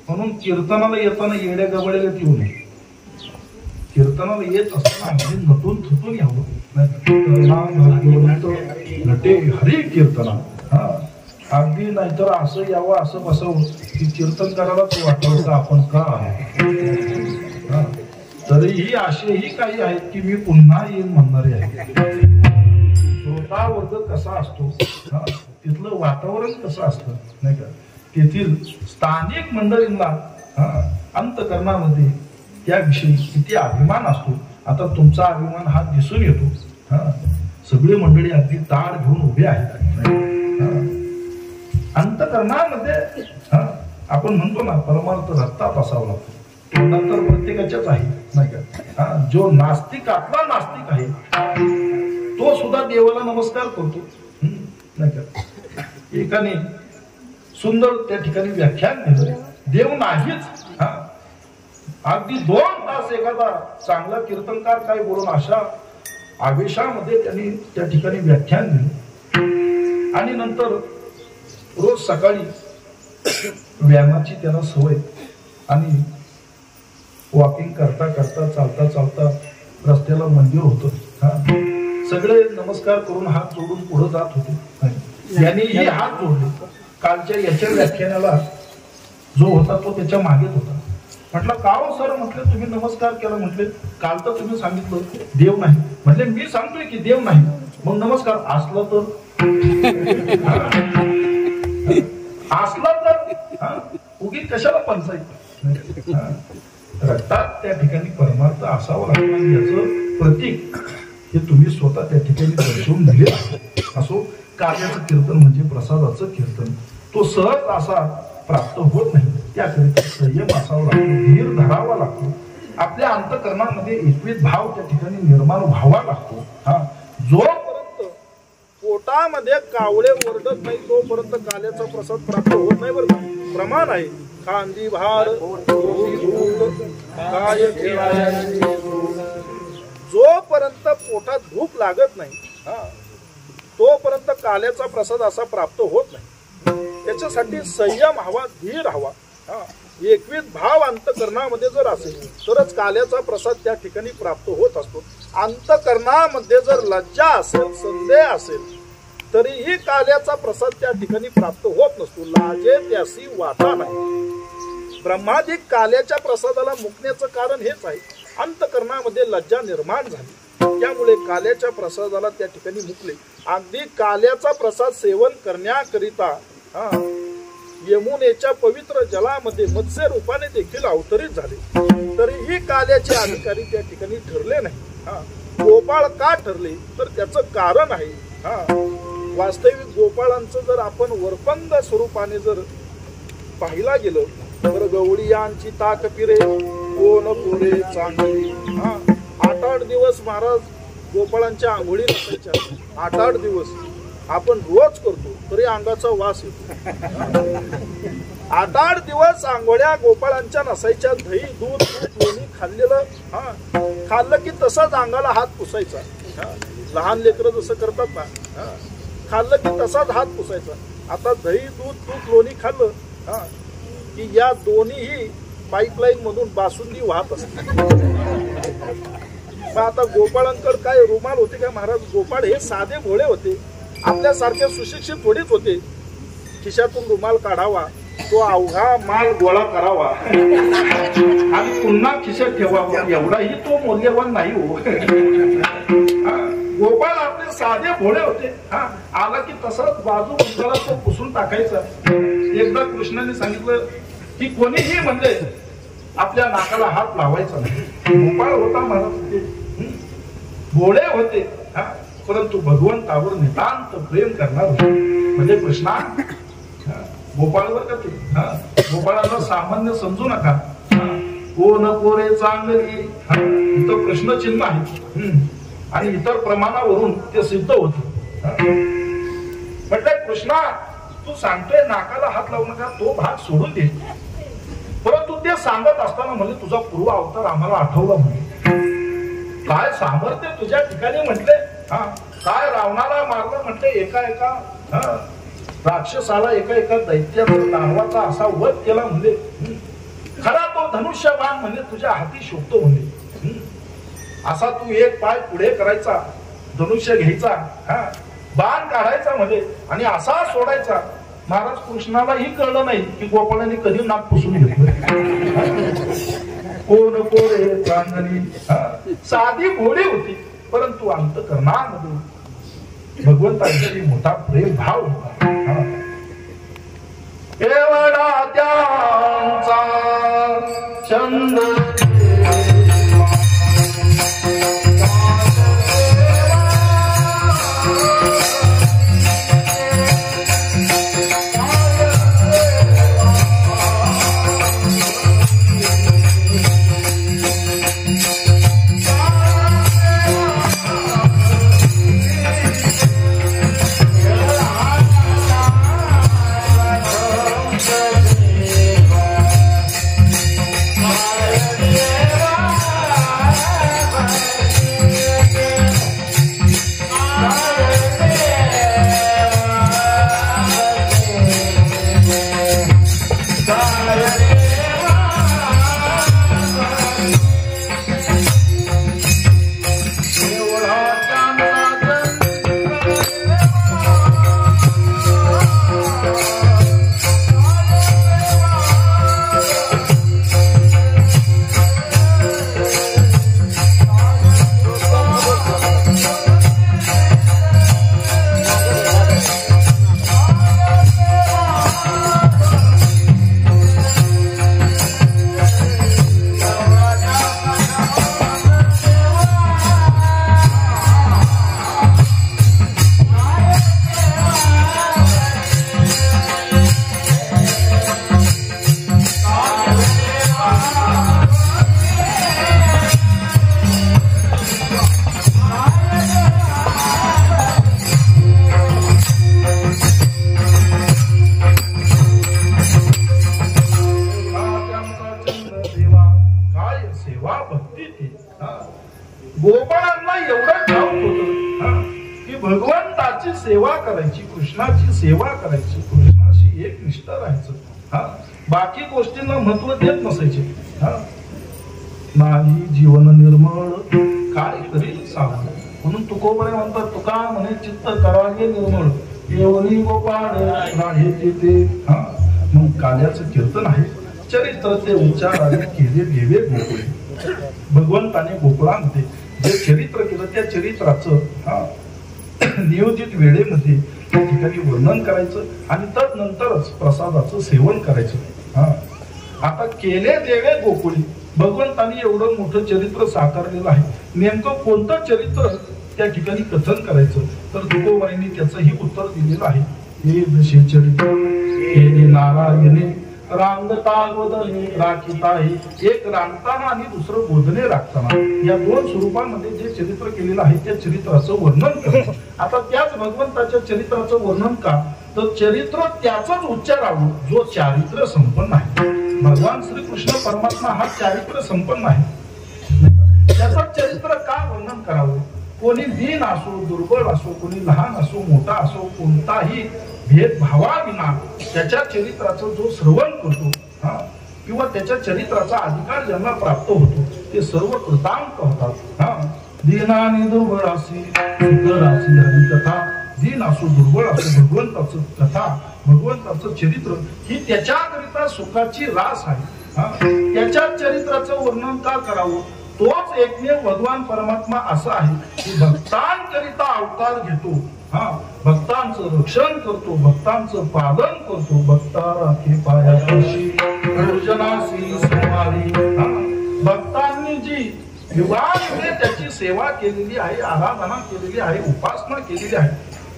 म्हणून कीर्तनाला येताना येड्या गबड्याला येऊ नये कीर्तनाला येत असताना अगदी नटून थुटून यावं नटे हरी कीर्तना अगदी नाहीतर असं यावं असं बसावं की कीर्तन करायलाच वाटलं का आपण का आहे तरीही असेही काही आहेत की मी पुन्हा येईन म्हणणारे आहेत श्रोता वर्ग कसा असतो तिथलं वातावरण कसं असतं नाही का तेथील स्थानिक मंडळींना अंतकरणामध्ये त्याविषयी किती अभिमान असतो आता तुमचा अभिमान हा दिसून येतो सगळी मंडळी अगदी ताड घेऊन उभे आहेत अंतकरणामध्ये आपण म्हणतो ना परमार्थ रस्ता असावा लागतो तर प्रत्येकाच्याच आहे नाही का जो नास्तिकातला नास्तिक आहे तो सुद्धा देवाला नमस्कार करतो नाही का एकाने सुंदर त्या ठिकाणी व्याख्यान दिलं देव नाहीच अगदी 2 तास एखादा चांगला कीर्तनकार काय बोलून अशा आवेशामध्ये त्यांनी त्या ठिकाणी व्याख्यान दिलं आणि नंतर रोज सकाळी व्यायामाची त्यांना सवय आणि वॉकिंग करता करता चालता चालता रस्त्याला मंदिर होतं सगळे नमस्कार करून हात जोडून पुढे जात होते यांनीही हात जोडले कालच्या याच्या व्याख्यानाला जो होता तो त्याच्या मागेच होता म्हटलं का हो सर म्हटलं तुम्ही नमस्कार केला म्हटले काल तर तुम्ही सांगितलं देव नाही म्हटले मी सांगतोय की देव नाही मग नमस्कार असला तर उगीच कशाला पंचायत रक्तात त्या ठिकाणी परमार्थ असावा लागतो याचं प्रतीक हे तुम्ही स्वतः त्या ठिकाणी दर्शवून दिले असो कार्याचं कीर्तन म्हणजे प्रसादाचं कीर्तन तो सहज असा प्राप्त होत नाही त्याकरिता संयम असावा लागतो धीर धरावा लागतो आपल्या अंतकरणामध्ये एकविध भाव त्या ठिकाणी निर्माण व्हावा लागतो जोपर्यंत हातामध्ये कावळे ओरडत नाही तोपर्यंत काल्याचा प्रसाद प्राप्त होत नाही बरं का. प्रमाण आहे. खांदी भार काय जोपर्यंत पोटात भूक लागत नाही तोपर्यंत काल्याचा प्रसाद असा प्राप्त होत नाही. त्याच्यासाठी संयम हवा, धीर हवा. एकविध भाव अंतकरणामध्ये जर असेल तरच काल्याचा प्रसाद त्या ठिकाणी प्राप्त होत असतो. अंतकरणामध्ये जर लज्जा असेल, संदेह असेल तरीही काल्याचा प्रसाद त्या ठिकाणी प्राप्त होत नसतो. लाजे त्यासी वाटा नाही. ब्रह्मादिक काल्याच्या प्रसादाला मुकण्याचं कारण हेच आहे. अंतकरणामध्ये लज्जा निर्माण झाली त्यामुळे काल्याच्या प्रसादाला त्या ठिकाणी मुकले. अगदी काल्याचा प्रसाद सेवन करण्याकरिता यमुनेच्या पवित्र जलामध्ये मत्स्य रूपाने देखील अवतरित झाले तरीही काल्याचे अधिकारी त्या ठिकाणी ठरले नाही. गोपाळ का ठरले तर त्याचं कारण आहे. वास्तविक गोपाळांचं जर आपण वरपंग स्वरूपाने जर पाहिला गेलं तर गवळीयांची ताक पिरे कोण कोरे चांगली. 8-8 दिवस महाराज गोपाळांच्या आंघोळी नसायच्या. 8-8 दिवस आपण रोज करतो तरी अंगाचा वास येतो. 8-8 दिवस आंघोळ्या गोपाळांच्या नसायच्या. दही दूध लोणी खाल्लं की तसाच अंगाला हात पुसायचा. लहान लेकरं जसं करतात ना, खाल्लं की तसाच हात पुसायचा. आता दही दूध तूप लोणी खाल्लं की या दोन्हीही पाईपलाईन मधून बासुंदी वाहत असते. आता गोपाळांकडे काय रुमाल होते का महाराज? गोपाळ हे साधे भोळे होते. आपल्यासारखे सुशिक्षित थोडीच होते. खिशातून रुमाल काढावा, तो अवघा माल गोळा करावा आणि पुन्हा खिशात ठेवावा एवढाही तो मौल्यवान नाही हो. गोपाळ आपले साधे भोळे होते. आला की तसाच बाजू उंचाला तो पुसून टाकायचा. एकदा कृष्णाने सांगितलं की कोणीही म्हणजे आपल्या नाकाला हात लावायचा नाही. गोपाळ होता महाराज, भोळे होते परंतु भगवंतावर नितांत प्रेम करणार म्हणजे कृष्णा. गोपाळवर का ते गोपाळाला सामान्य समजू नका. कोण कोरे चांगली इथं प्रश्नचिन्ह आहे आणि इतर प्रमाणावरून ते सिद्ध होत. म्हटलं कृष्णा तू सांगतोय नाकाला हात लावू नका, तो भाग सोडून दे. परंतु ते सांगत असताना म्हणजे तुझा पूर्व अवतार आम्हाला आठवला म्हणजे काय सामर्थ्य तुझ्या ठिकाणी म्हटले. काय रावणाला मारलं म्हटले, एका राक्षसाला एका दैत्याचा दानवाचा असा वध केला म्हणजे. खरा तो धनुष्यबाण म्हणजे तुझ्या हाती शोभतो म्हणजे. असा तू एक पाय पुढे करायचा, धनुष्य घ्यायचा, बाण काढायचा म्हणजे आणि असा सोडायचा. महाराज कृष्णालाही कळलं नाही की गोपाळाने कधी नाक पुसून घेतलं. कोण कोरे चांगली साधी भोळी होती परंतु अंतकरणामधून भगवंतांची मोठा प्रेम भाव होता. एवढा त्यांचा चंद गोपाळांना एवढं ठाऊक होतं की भगवंताची सेवा करायची, कृष्णाची सेवा करायची, कृष्णाशी एक निष्ठ राहायचं, बाकी गोष्टींना महत्व देत नसायचे. नाही जीवन निर्मळ काय करील सावध, म्हणून तुकोबरे म्हणतात, तुका म्हणे चित्त करावे निर्मळ येवनी गोपाळ राहे ते. मग काल्याचं कीर्तन आहे, चरित्र ते उच्चाराने केले देवे गोकुळे. भगवंताने गोकुळामध्ये जे चरित्र केलं त्या चरित्राचं नियोजित वेळेमध्ये त्या ठिकाणी वर्णन करायचं आणि तदनंतरच प्रसादाचं सेवन करायचं. आता केले देवे गोकुळी, भगवंतानी एवढं मोठं चरित्र साकारलेलं आहे. नेमकं कोणतं चरित्र त्या ठिकाणी कथन करायचं, तर तुकोबाईंनी त्याचंही उत्तर दिलेलं आहे. हे जसे चरित्र केले नारायणे रांगता गोदने राखीताही, एक रांगताना आणि दुसरं गोदने राखताना, या दोन स्वरूपामध्ये जे चरित्र केलेलं आहे त्या चरित्राचं वर्णन करतो. आता त्याच भगवंताच्या चरित्राचं वर्णन का, तर चरित्र त्याचाच उच्चारावं जो चारित्र्य संपन्न आहे. भगवान श्रीकृष्ण परमात्मा हा चारित्र्य संपन्न आहे. त्याचं चरित्र का वर्णन करावं, कोणी दीन असो दुर्बळ असो, कोणी लहान असो मोठा असो, कोणताही भेदभावाविना त्याच्या चरित्राचं जो श्रवण करतो किंवा त्याच्या चरित्राचा अधिकार ज्यांना प्राप्त होतो ते सर्व कृतांत होतात. दीनानी दुर्बळासी सुंदरासी हरिकथा, दीन असो दुर्बळ असो भगवंताचं कथा, भगवंताचं चरित्र ही त्याच्याकरिता सुखाची रास आहे. त्याच्या चरित्राचं वर्णन का करावं, तोच एकमेव भगवान परमात्मा असा आहे की भक्तांकरिता अवतार घेतो, भक्तांचं रक्षण करतो, भक्तांचं पालन करतो. भक्ता राखे पायापाशी भोजनासी समारी, भक्तांनी जी युगामध्ये त्याची सेवा केलेली आहे, आराधना केलेली आहे, उपासना केलेली आहे,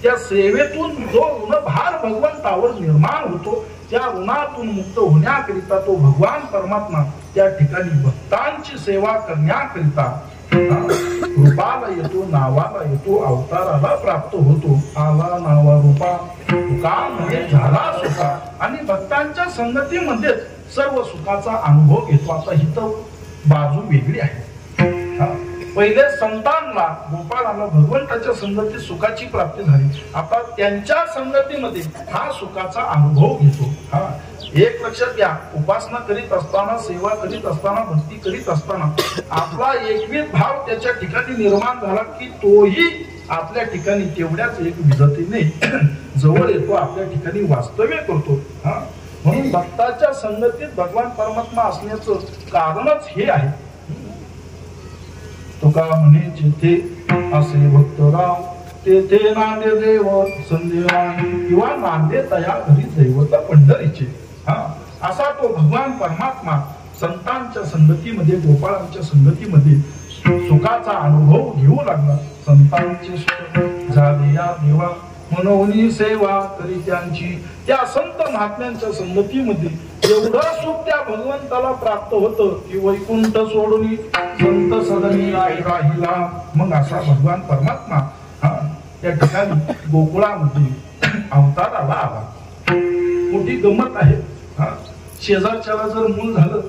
त्या सेवेतून जो ऋणभार भगवंतावर निर्माण होतो, त्या ऋणातून मुक्त होण्याकरिता तो भगवान परमात्मा त्या ठिकाणी भक्तांची सेवा करण्याकरिता रूपाला येतो, नावाला येतो, अवताराला प्राप्त होतो. आला नावा रूपा तुका म्हणजे झाला सुखा, आणि भक्तांच्या संगतीमध्येच सर्व सुखाचा अनुभव घेतो. आता ही तर बाजू वेगळी आहे. पहिले संतांना गोपाळाला भगवंताच्या संगतीत सुखाची प्राप्ती झाली, आता त्यांच्या संगतीमध्ये हा सुखाचा अनुभव घेतो. एक लक्षात घ्या, उपासना करीत असताना, सेवा करीत असताना, भक्ती करीत असताना आपला एकविध भाव त्याच्या ठिकाणी निर्माण झाला की तोही आपल्या ठिकाणी तेवढ्याच एक विधतेने जवळ येतो, आपल्या ठिकाणी वास्तव्य करतो. म्हणून भक्ताच्या संगतीत भगवान परमात्मा असण्याचं कारणच हे आहे. तुका म्हणे जिथे असे भक्तराव तेथे नांदे देव संदेवानी, किंवा नांदे तया घरी दैवत पंढरीचे. असा तो भगवान परमात्मा संतांच्या संगतीमध्ये, गोपाळांच्या संगतीमध्ये सुखाचा अनुभव घेऊ लागला. संतांचे सुख झाले या देवा म्हणून सेवा करी त्यांची, त्या संत महात्म्यांच्या संगतीमध्ये एवढं सुख त्या भगवंताला प्राप्त होतं की वैकुंठ सोडून संत सदनी राहिला. मग असा भगवान परमात्मा त्या ठिकाणी गोकुळामध्ये अवताराला आला. मोठी गंमत आहे. शेजारच्याला जर मूल झालं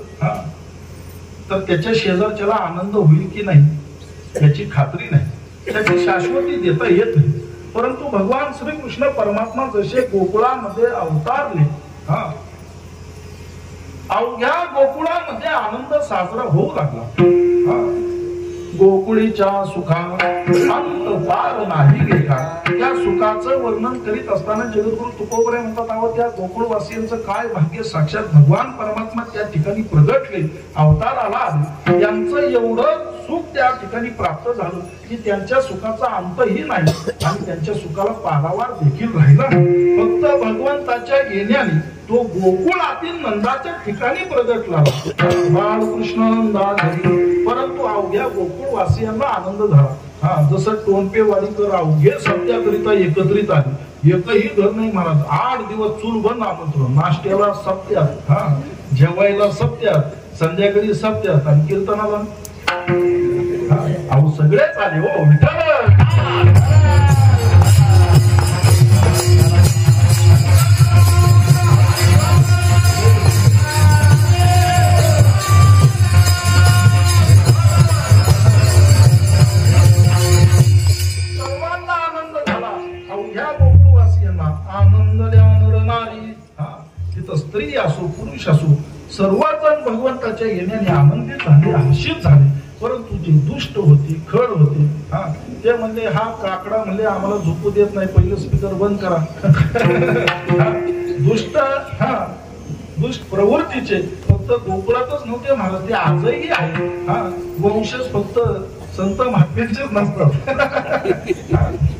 तर त्याच्या शेजारच्याला आनंद होईल की नाही याची खात्री नाही, त्याची शाश्वती देता येत नाही. परंतु भगवान श्रीकृष्ण परमात्मा जसे गोकुळामध्ये अवतारले, अवघ्या गोकुळामध्ये आनंद साजरा होऊ लागला. गोकुळीच्या सुखा अंत पार नाही गेला. त्या सुखाचं वर्णन करीत असताना जगद्गुरु तुकोबरे म्हणतात, अहो त्या गोकुळवासियांचं काय भाग्य, साक्षात भगवान परमात्मा त्या ठिकाणी प्रगटले, अवताराला आले. त्यांचं एवढं सुख त्या ठिकाणी प्राप्त झालं की त्यांच्या सुखाचा अंतही नाही आणि त्यांच्या सुखाला पारावार देखील राहिला. फक्त भगवंताच्या येण्याने तो गोकुळातील नंदाच्या ठिकाणी प्रगटला. बाळकृष्ण नंदाधरी, परंतु अवघ्या गोकुळवासियांना आनंद झाला. जसं टोनपेवाडीकर अवघे सत्याकरिता एकत्रित आले, एकही घर नाही महाराज. 8 दिवस चूल बंद आमंत्रण, नाश्त्याला सप्त्यात, जेवायला सप्त्यात, संध्याकाळी सप्त्यात आणि कीर्तनाला अहो सगळेच आले हो. विठ्ठल सर्वजण भगवंताच्या येण्याने आनंदित झाले, हर्षित झाले. परंतु जे दुष्ट होते, खड होते, ते म्हणले हा काकडा म्हणले आम्हाला झोपू देत नाही, पहिलं स्पीकर बंद करा. दुष्ट प्रवृत्तीचे फक्त गोकुळातच नव्हते महाराज, ते आजही आहे. वंशज फक्त संत महात्म्यांचेच नसतात,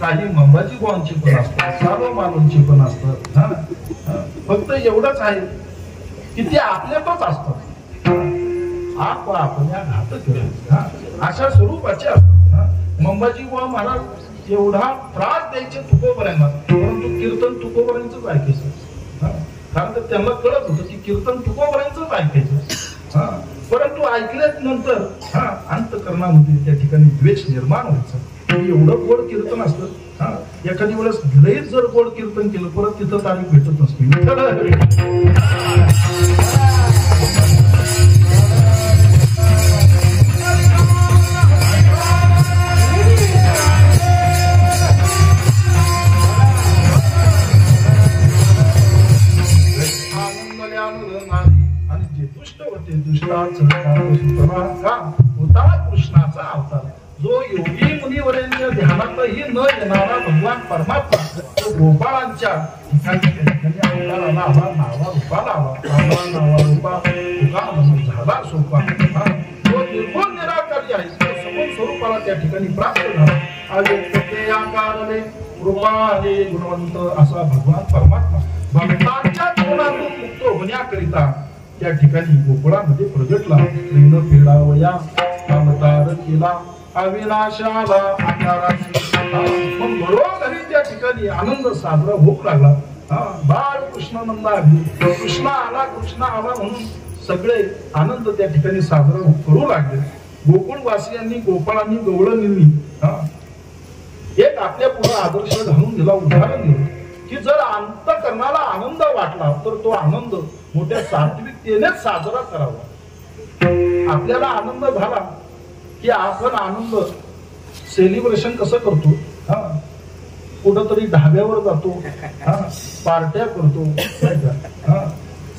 काही मंबाची गोवांची पण असतात, सारो मालूंची पण असतात. फक्त एवढंच आहे की ते आपल्यातच असतात. आपण या घात केला अशा स्वरूपाचे असतात. मंबाजी गोवा महाराज एवढा त्रास द्यायचे तुकोबऱ्यांना, परंतु कीर्तन तुकोबऱ्यांचंच ऐकायचं. कारण तर त्यांना कळत होतं की कीर्तन तुकोबऱ्यांचंच ऐकायचं. परंतु ऐकल्यानंतर अंतकरणामध्ये त्या ठिकाणी द्वेष निर्माण व्हायचा. एवढं गोड कीर्तन असतं, एखादी वेळेस लईच जर गोड कीर्तन केलं परत तिथं तारीख भेटत नसते. आणि जे दुष्ट होते, दुष्टाचा होता कृष्णाचा अवतार. जो योगी मुनीवरेंच्या ध्यानातही न येणारा भगवान परमात्मा तो गोपाळांच्या ठिकाणी अवताराला आला, नावा रूपाला आला. नावा रूपा तुका म्हणून झाला सोपा. तो निर्गुण निराकारी आहे, तो सगुण स्वरूपाला त्या ठिकाणी प्राप्त झाला. अव्यक्ते आकारले रूपाले गुणवंत असा भगवान परमात्मा भक्तांच्या तोंडातून मुक्त होण्याकरिता त्या ठिकाणी गोकुळामध्ये प्रगटला. लिंग फेडावया अवतार केला, अविनाशाला आकाराची. मग बरोबरी त्या ठिकाणी आनंद साजरा होऊ लागला. बाळ कृष्णानंद आली, कृष्ण आला म्हणून सगळे आनंद त्या ठिकाणी साजरा करू लागले. गोकुळवासियांनी, गोपाळांनी, गवळणींनी एक आपल्या पुढे आदर्श घालून दिला, उदाहरण दिलं की जर अंतकरणाला आनंद वाटला तर तो आनंद मोठ्या सात्विकतेनेच साजरा करावा. आपल्याला आनंद झाला की आपण आनंद सेलिब्रेशन कसं करतो, कुठंतरी ढाब्यावर जातो, पार्ट्या करतो,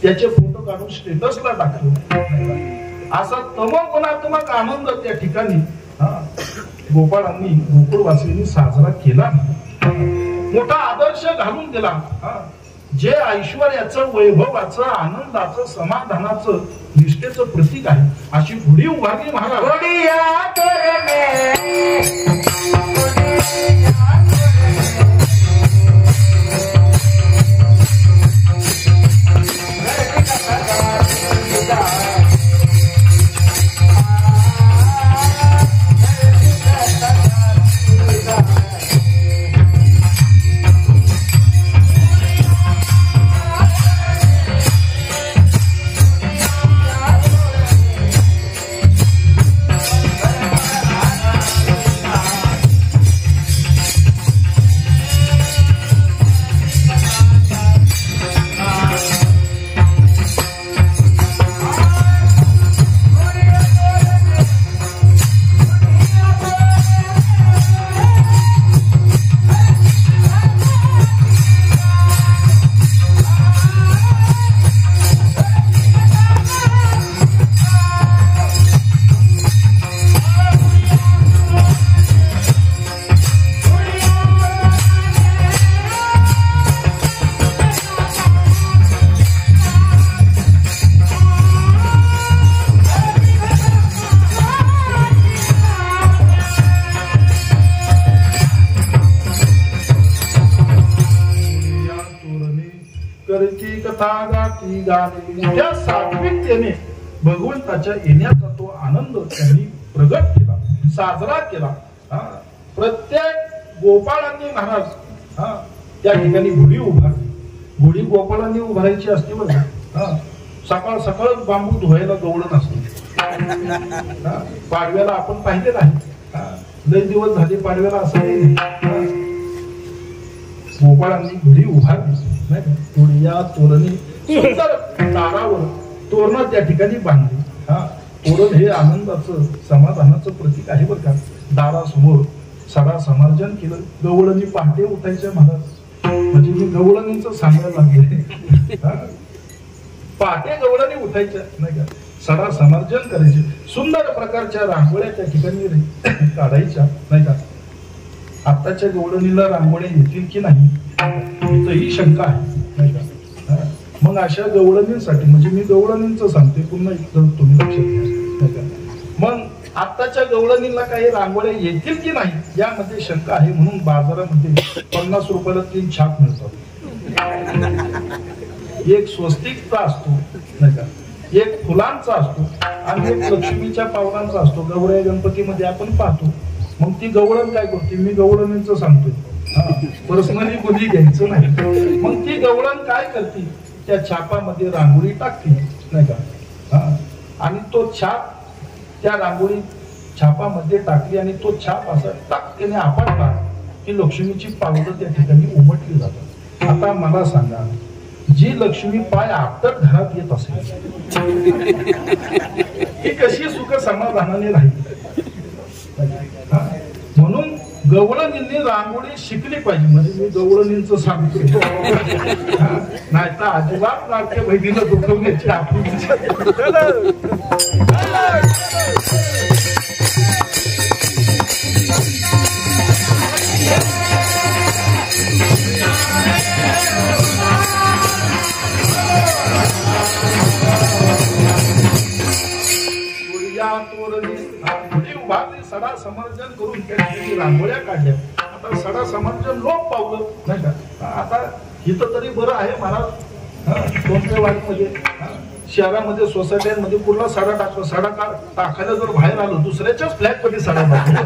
त्याचे फोटो काढून स्टेटसला टाकतो. असा तमगुणात्मक आनंद त्या ठिकाणी गोपाळांनी, गोकुळवासियांनी साजरा केला, मोठा आदर्श घालून दिला. जे ऐश्वर्याचं, वैभवाचं, आनंदाचं, समाधानाचं, निष्ठेचं प्रतीक आहे अशी गुढी उभारली महाराज. त्या सात्विकतेने भगवंताच्या येण्याचा तो आनंद त्यांनी प्रगट केला, साजरा केला. प्रत्येक गोपाळांनी महाराज त्या ठिकाणी गुढी उभारली. गुढी गोपाळांनी उभारायची असते बघा. सकाळ सकाळ बांबू धुवायला गवळण असते. पाडव्याला आपण पाहिलेलं आहे, लय दिवस झाले पाडव्याला असं गोपाळांनी गुढी उभारली. या तोरणी सुंदर दारावर तोरण त्या ठिकाणी बांधली. तोरण हे आनंदाचं, समाधानाचं प्रतीक आहे बरं का. दारासमोर सडा समार्जन केलं. गवळणी पहाटे उठायच्या महाराज, म्हणजे मी गवळणींच सांगायला लागले. पहाटे गवळणी उठायच्या नाही का, सडा समर्जन करायचे, सुंदर प्रकारच्या रांगोळ्या त्या ठिकाणी काढायच्या नाही का. आताच्या गवळणीला रांगोळ्या येतील की नाही ही शंका आहे नाही का. मग अशा गवळणींसाठी, म्हणजे मी गवळणींचं सांगते पुन्हा एकदा तुम्ही लक्षात घ्या नाही का. मग आताच्या गवळणीला काही रांगोळ्या येतील की नाही यामध्ये शंका आहे, म्हणून बाजारामध्ये 50 रुपयाला 3 छाप मिळतात. एक स्वस्तिकचा असतो नाही का, एक फुलांचा असतो आणि एक लक्ष्मीच्या पावलांचा असतो. गौऱ्या गणपतीमध्ये आपण पाहतो. मग ती गवळण काय करते, मी गवळणींचं सांगतोय, पर्सनली कोणी घ्यायचं नाही. मग ती गवळण काय करते, त्या छापामध्ये रांगोळी टाकते नाही का. आणि तो छाप त्या रांगोळी छापामध्ये टाकली आणि तो छाप असा टाकल्याने आपटला की लक्ष्मीची पावलं त्या ठिकाणी उमटली जातात. आता मला सांगा, जी लक्ष्मी पाय आपटत घरात येत असेल ही कशी सुख समाधानाने राहील. म्हणून गवळणींनी रांगोळी शिकली पाहिजे. म्हणजे मी गवळणींचं सांगतो, नाही तर अजिबात नाट्य बहिणीला दुखवण्याची आपली. सडा समर्जन करून त्या ठिकाणी रांगोळ्या काढल्या. आता सडा समर्जन लोक पावलं नाही का. आता इथं तरी बरं आहे महाराज, कोणत्या वाडीमध्ये शहरामध्ये सोसायट्यांमध्ये कुठला सडा टाकतो, सडा टाकायला जर बाहेर आलो दुसऱ्याच्याच फ्लॅट मध्ये सडा टाकतो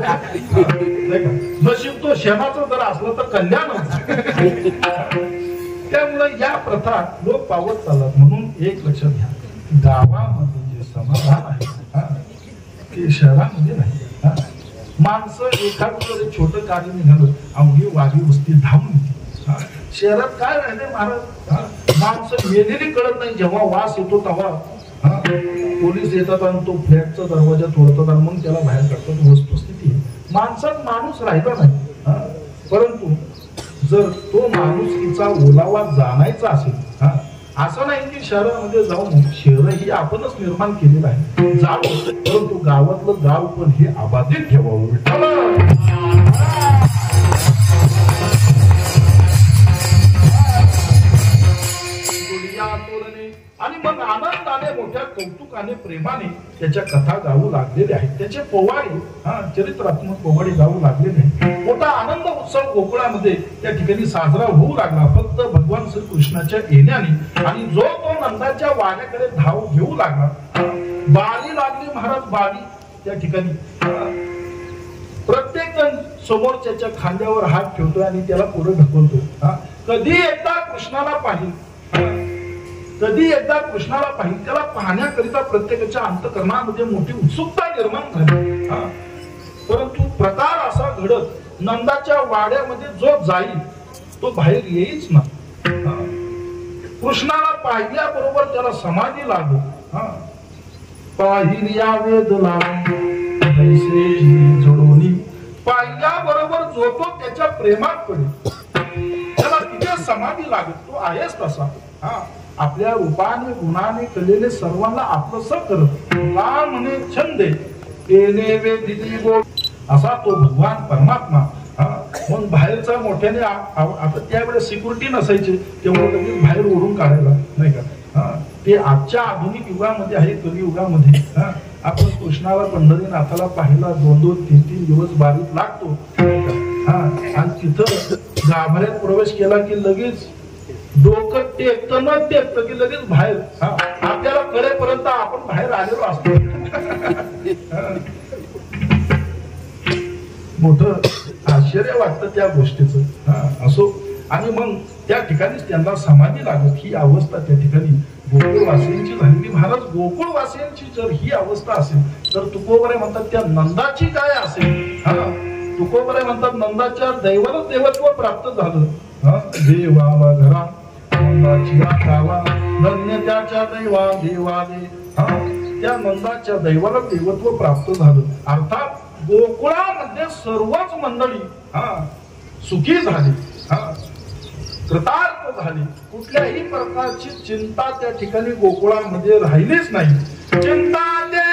नाही का. नशीब तो शेणाचं जर असलं तर कल्याण. त्यामुळे या प्रथा लोक पावत चालतात. म्हणून एक लक्षात घ्या, गावामध्ये जे समाधान आहे ते शहरामध्ये नाही. माणसं एखादं छोटं कार्य निघालं अवघी वाघी वस्ती धावून येते. शहरात काय राहिले महाराज, माणसं मेलेली कळत नाही. जेव्हा वास येतो तेव्हा पोलीस येतात आणि तो फ्लॅटचा दरवाजा तोडतात आणि मग त्याला बाहेर काढतात. वस्तुस्थिती माणसात माणूस राहिला नाही. परंतु जर तो माणूस तिचा ओलावा जाणायचा असेल, असं नाही की शहरामध्ये जाऊन, शहर ही आपणच निर्माण केलेलं आहे, जावं, परंतु गावातलं गाव पण हे अबाधित ठेवावं. आणि मग आनंदाने, मोठ्या कौतुकाने, प्रेमाने त्याच्या कथा गाऊ लागलेले आहेत. त्याचे पोवाडे, चरित्रात्मक पोवाडे गाऊ लागलेले आहेत. मोठा आनंद उत्सव गोकुळामध्ये त्या ठिकाणी साजरा होऊ लागला फक्त भगवान श्रीकृष्णाच्या येण्याने. आणि जो तो नंदाच्या वाड्याकडे धाव घेऊ लागला. बाली लागली महाराज, बाली त्या ठिकाणी. प्रत्येक जण समोरच्याच्या खांद्यावर हात ठेवतोय आणि त्याला पुढे ढकलतो. कधी एकदा कृष्णाला पाहिजे, कधी एकदा कृष्णाला पाहिजे, त्याला पाहण्याकरिता प्रत्येकाच्या अंतःकरणामध्ये मोठी उत्सुकता निर्माण झाली. परंतु प्रकार असा घडत, नंदाच्या वाड्यामध्ये जो जाईल तो बाहेर येईच ना. कृष्णाला पाहिल्याबरोबर त्याला समाधी लागत. पाहिल्या वेद जोडोनी, पाहिल्याबरोबर जो तो त्याच्या प्रेमात पडेल, त्याला तिथे समाधी लागत. तो आहेच तसा. आपल्या रूपाने, गुणाने, कलेने सर्वांना आपलंसं करत. का म्हणे छंदे येणे वे दिली गोड, असा तो भगवान परमात्मा. मग बाहेरचा मोठ्याने, आता त्यावेळेस सिक्युरिटी नसायची, तेव्हा लगेच बाहेर ओढून काढायला नाही का. ते आजच्या आधुनिक युगामध्ये आहे, कलियुगामध्ये. आपण कृष्णाला पंढरीनाथाला पाहायला 2-2, 3-3 दिवस बारीत लागतो. आणि तिथं गाभाऱ्यात प्रवेश केला की लगेच डोकं टेकतं न टेकतं की लगेच बाहेर. आपल्याला कळेपर्यंत आपण बाहेर आलेलो असतो. मोठं आश्चर्य वाटतं त्या गोष्टीचं. असो. आणि मग त्या ठिकाणीच त्यांना समाधी लागत. ही अवस्था त्या ठिकाणी गोकुळवासियांची झालेली. महाराज, गोकुळवासियांची जर ही अवस्था असेल तर तुकोबरे म्हणतात त्या नंदाची काय असेल. तुकोबरे म्हणतात नंदाच्या दैवाला देवत्व प्राप्त झालं. देवा घरा नंदाची गावा, धन्य त्याच्या दैवा देवाने. त्या नंदाच्या दैवाला देवत्व प्राप्त झालं. अर्थात गोकुळामध्ये सर्वच मंडळी सुखी झाली. कृतार्थ झाले. कुठल्याही प्रकारची चिंता त्या ठिकाणी गोकुळामध्ये राहिलीच नाही. चिंता ते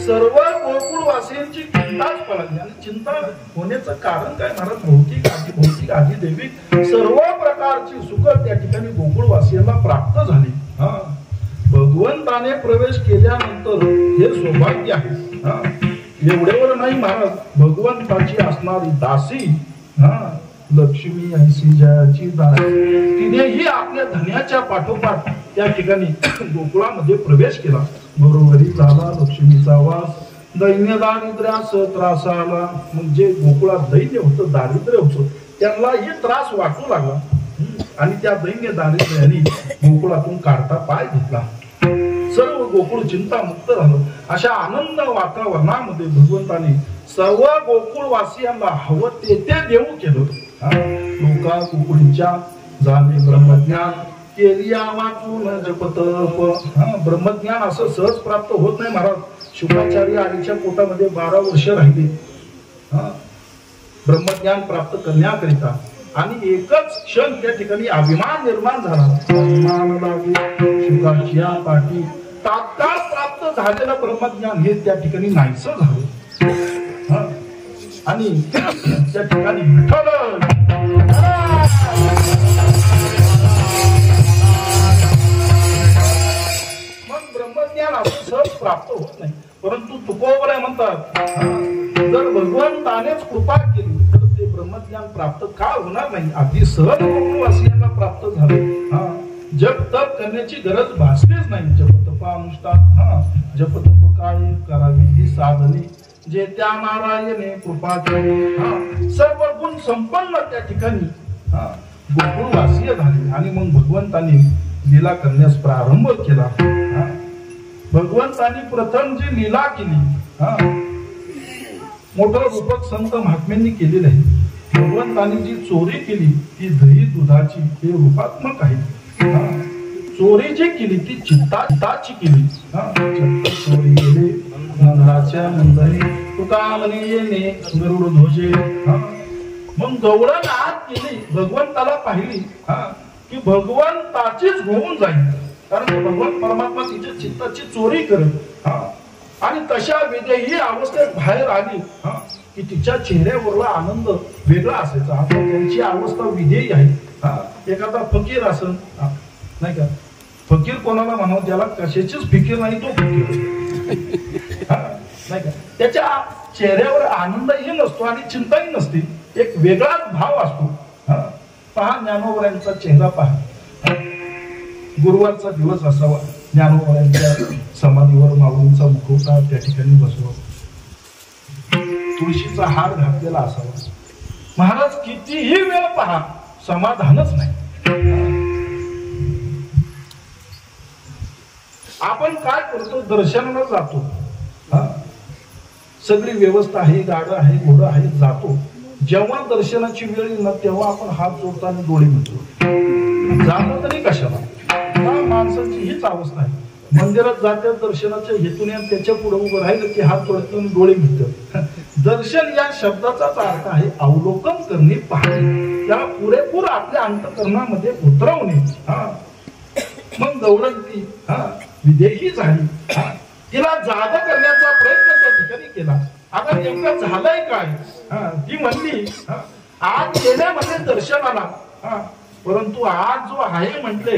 सर्व गोकुळवासियांची चिंताच पळाली. आणि चिंता होण्याचं कारण काय महाराज? भौतिक आधी दैविक सर्व प्रकारची सुख त्या ठिकाणी गोकुळवासियांना प्राप्त झाली. भगवंताने प्रवेश केल्यानंतर हे सौभाग्य आहे. एवढ्यावर नाही महाराज, भगवंताची असणारी दासी लक्ष्मी ऐसी जयाची दासी, तिनेही आपल्या धन्याच्या पाठोपाठ त्या ठिकाणी गोकुळामध्ये प्रवेश केला. बरोबरी झाला लक्ष्मीचा वास, दैन्य दारिद्र्यास त्रास आला. मग जे गोकुळात दैन्य होतं, दारिद्र्य होतं, त्यांनाही त्रास वाटू लागला. आणि त्या दैन्य दारिद्र्याने गोकुळातून काढता पाय घेतला. सर्व गोकुळ चिंतामुक्त झालं. अशा आनंद वातावरणामध्ये भगवंताने सर्व गोकुळवासियांना हवं ते देऊ केलं. लोका गोकुळीच्या झाले ब्रह्मज्ञान, केलिया वाचून जपतप. ब्रह्मज्ञान असं सहज प्राप्त होत नाही महाराज. शुकाचार्य आईच्या पोटामध्ये 12 वर्ष राहिले ब्रह्मज्ञान प्राप्त करण्याकरिता. आणि एकच क्षण त्या ठिकाणी अभिमान निर्माण झाला. अभिमान लागे शुकाच्या पाठी. तात्काळ प्राप्त झालेलं ब्रह्मज्ञान हे त्या ठिकाणी नाहीसं झालं. आणि त्या ठिकाणी विठ्ठल ब्रह्मज्ञान असं सहज प्राप्त होत नाही. परंतु तुकोबर म्हणतात, जर भगवंतानेच कृपा केली तर ते ब्रह्मज्ञान प्राप्त का होणार नाही? अगदी सहज गोकुळवासियांना प्राप्त झाले. जप तप करण्याची गरज भासलीच नाही. जपतपानुष्ठान जपतप काय करावी ही साधने, जे त्या नारायणे कृपा केली. सर्व गुण संपन्न त्या ठिकाणी गोकुळवासीय झाले. आणि मग भगवंताने लीला करण्यास प्रारंभ केला. भगवंतानी प्रथम जी लीला केली, मोठं रूपक संत महात्म्यांनी केलेलं आहे. भगवंतानी जी चोरी केली ती दही दुधाची, हे रूपात्मक आहे. चोरी जी केली ती चित्ताची केली. चोरी गेले नंदाच्या मंदरी, तुका म्हणे येणे गरुड ध्वजे. मग गवळण आत केली, भगवंताला पाहिली की भगवंताचीच होऊन जाईल. कारण भगवान परमात्मा तिच्या चित्ताची चोरी करत. आणि तशा विदेही अवस्थेत बाहेर आली की तिच्या चेहऱ्यावरला आनंद वेगळा असायचा. आता त्यांची अवस्था विधेयी आहे. एखादा फकीर असन नाही का, फकीर कोणाला म्हणावं, ज्याला कशाचीच फिकीर नाही तो फकीर. नाही का. त्याच्या चेहऱ्यावर आनंदही नसतो आणि चिंताही नसते, एक वेगळाच भाव असतो. पहा ज्ञानोबरांचा चेहरा पहा. गुरुवारचा दिवस असावा, ज्ञानोबरांच्या समाधीवर माऊलींचा मुखवटा त्या ठिकाणी बसवा, तुळशीचा हार घातलेला असावा. महाराज कितीही वेळ पहा समाधानच नाही. आपण काय करतो, दर्शनाला जातो, सगळी व्यवस्था आहे, गाडं आहे, घोडं आहे, जातो. जेव्हा दर्शनाची वेळ येईल ना तेव्हा आपण हात जोडतो आणि डोळे मिळतो. जाणं तरी कशाला. माणसाची हीच अवस्था आहे. मंदिरात जात्यात दर्शनाच्या हेतूने त्याच्या पुढे उभं राहिलं की हात जोडतो आणि डोळे मिळतात. दर्शन या शब्दाचाच अर्थ आहे अवलोकन करणे, पाहणे, त्याला पुरेपूर आपल्या अंतःकरणामध्ये उतरवणे. मग गौरंती विदेही झाली, तिला जागा करण्याचा प्रयत्न त्या ठिकाणी केला. आता नेमकं झालंय काय, ती म्हणली आज गेल्यामध्ये दर्शनाला, परंतु आज जो आहे म्हटले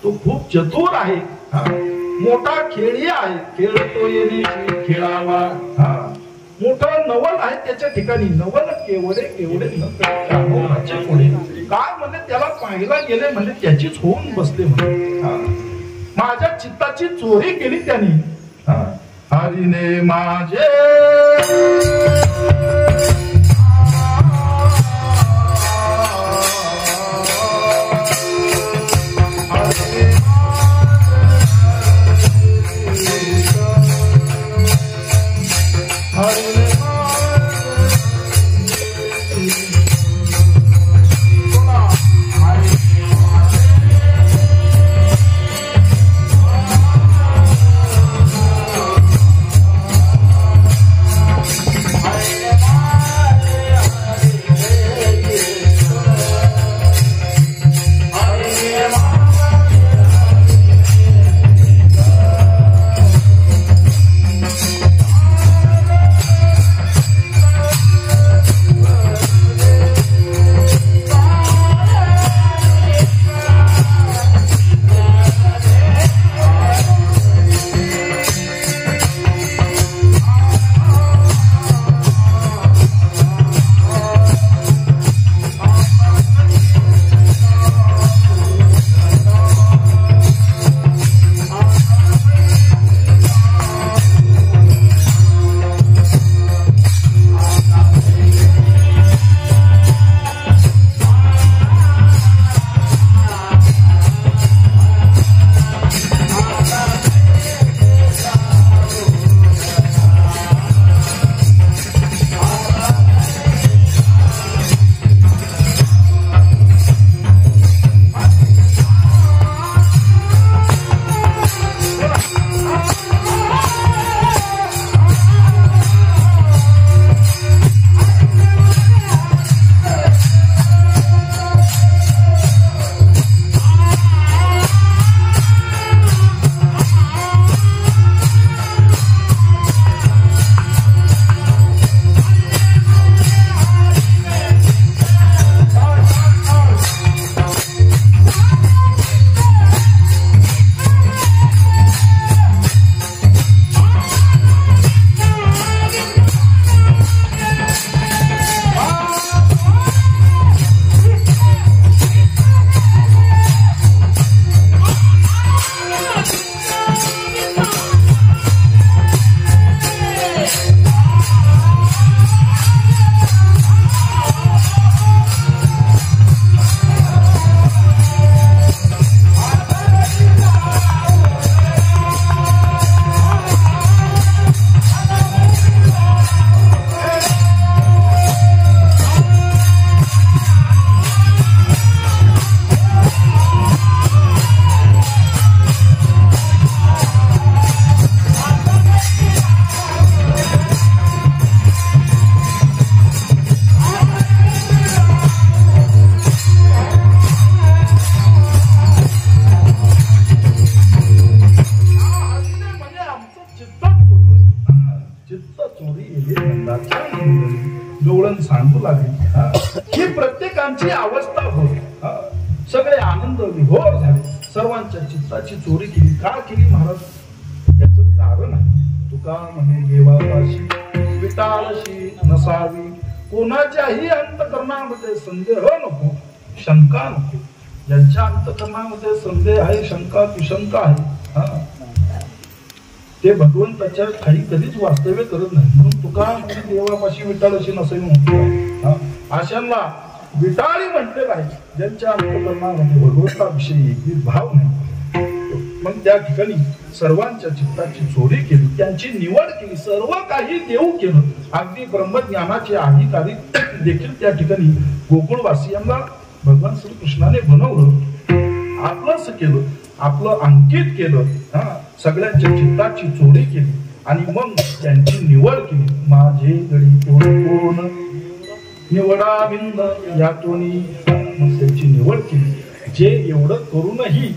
तो खूप चतुर आहे, मोठा खेळी आहे, खेळतो येणे खेळावा. मोठं नवल आहे त्याच्या ठिकाणी, नवल केवढे केवढे पुढे काय म्हणजे त्याला पाहायला गेले म्हणजे त्याचीच होऊन बसले म्हणे. माझ्या चित्ताची चोरी केली त्यांनी. हरीने माझे डोळण सांगू लागली ही प्रत्येकाची अवस्था होती. सगळे आनंद विभोर झाले, सर्वांच्या चित्ताची चोरी केली. का केली महाराज? याच कारण आहे. तुका म्हणे देवापाशी विटाळशी नसावी. कोणाच्याही अंतकरणामध्ये संदेह नको, शंका नको. ज्यांच्या अंतकरणामध्ये संदेह आहे, शंका कुशंका आहे, ते भगवंताच्या काही कधीच वास्तव्य करत नाही. म्हणून तुका म्हणजे देवापाशी विटाळशी नसावी म्हणतो. अशांना विटाळी म्हटलेलं आहे ज्यांच्या अंतकरणामध्ये भगवंताविषयी भाव नाही. मग त्या ठिकाणी सर्वांच्या चित्ताची चोरी केली, त्यांची निवड केली, सर्व काही देऊ केलं. अगदी ब्रह्मज्ञानाचे अधिकारी देखील त्या ठिकाणी गोकुळवासियांना भगवान श्रीकृष्णाने बनवलं, आपलंच केलं, आपलं अंकित केलं. सगळ्यांच्या चित्ताची चोरी केली आणि मग त्यांची निवड केली. माझे गडी कोण कोण निवडा बिंद यातून, मग त्यांची निवड केली. जे एवढं करूनही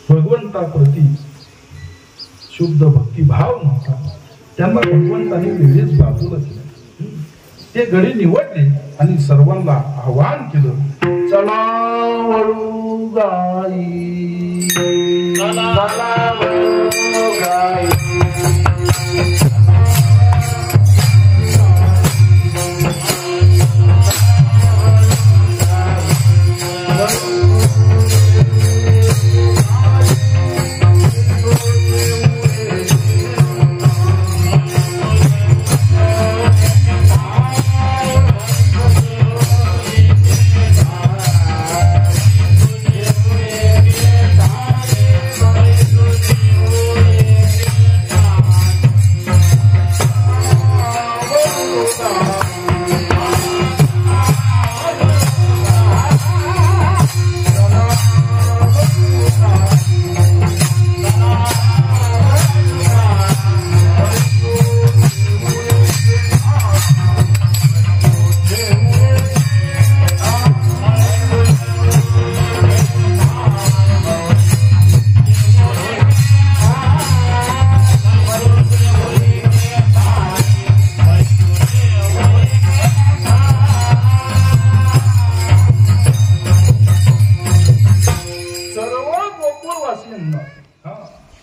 भगवंताप्रती शुद्ध भक्तिभाव नव्हता, त्यांना भगवंताने वेळीच बाजूला केलं. ते गडी निवडले आणि सर्वांना आवाहन केलं, चला वळू गाई, चला वळू गाई.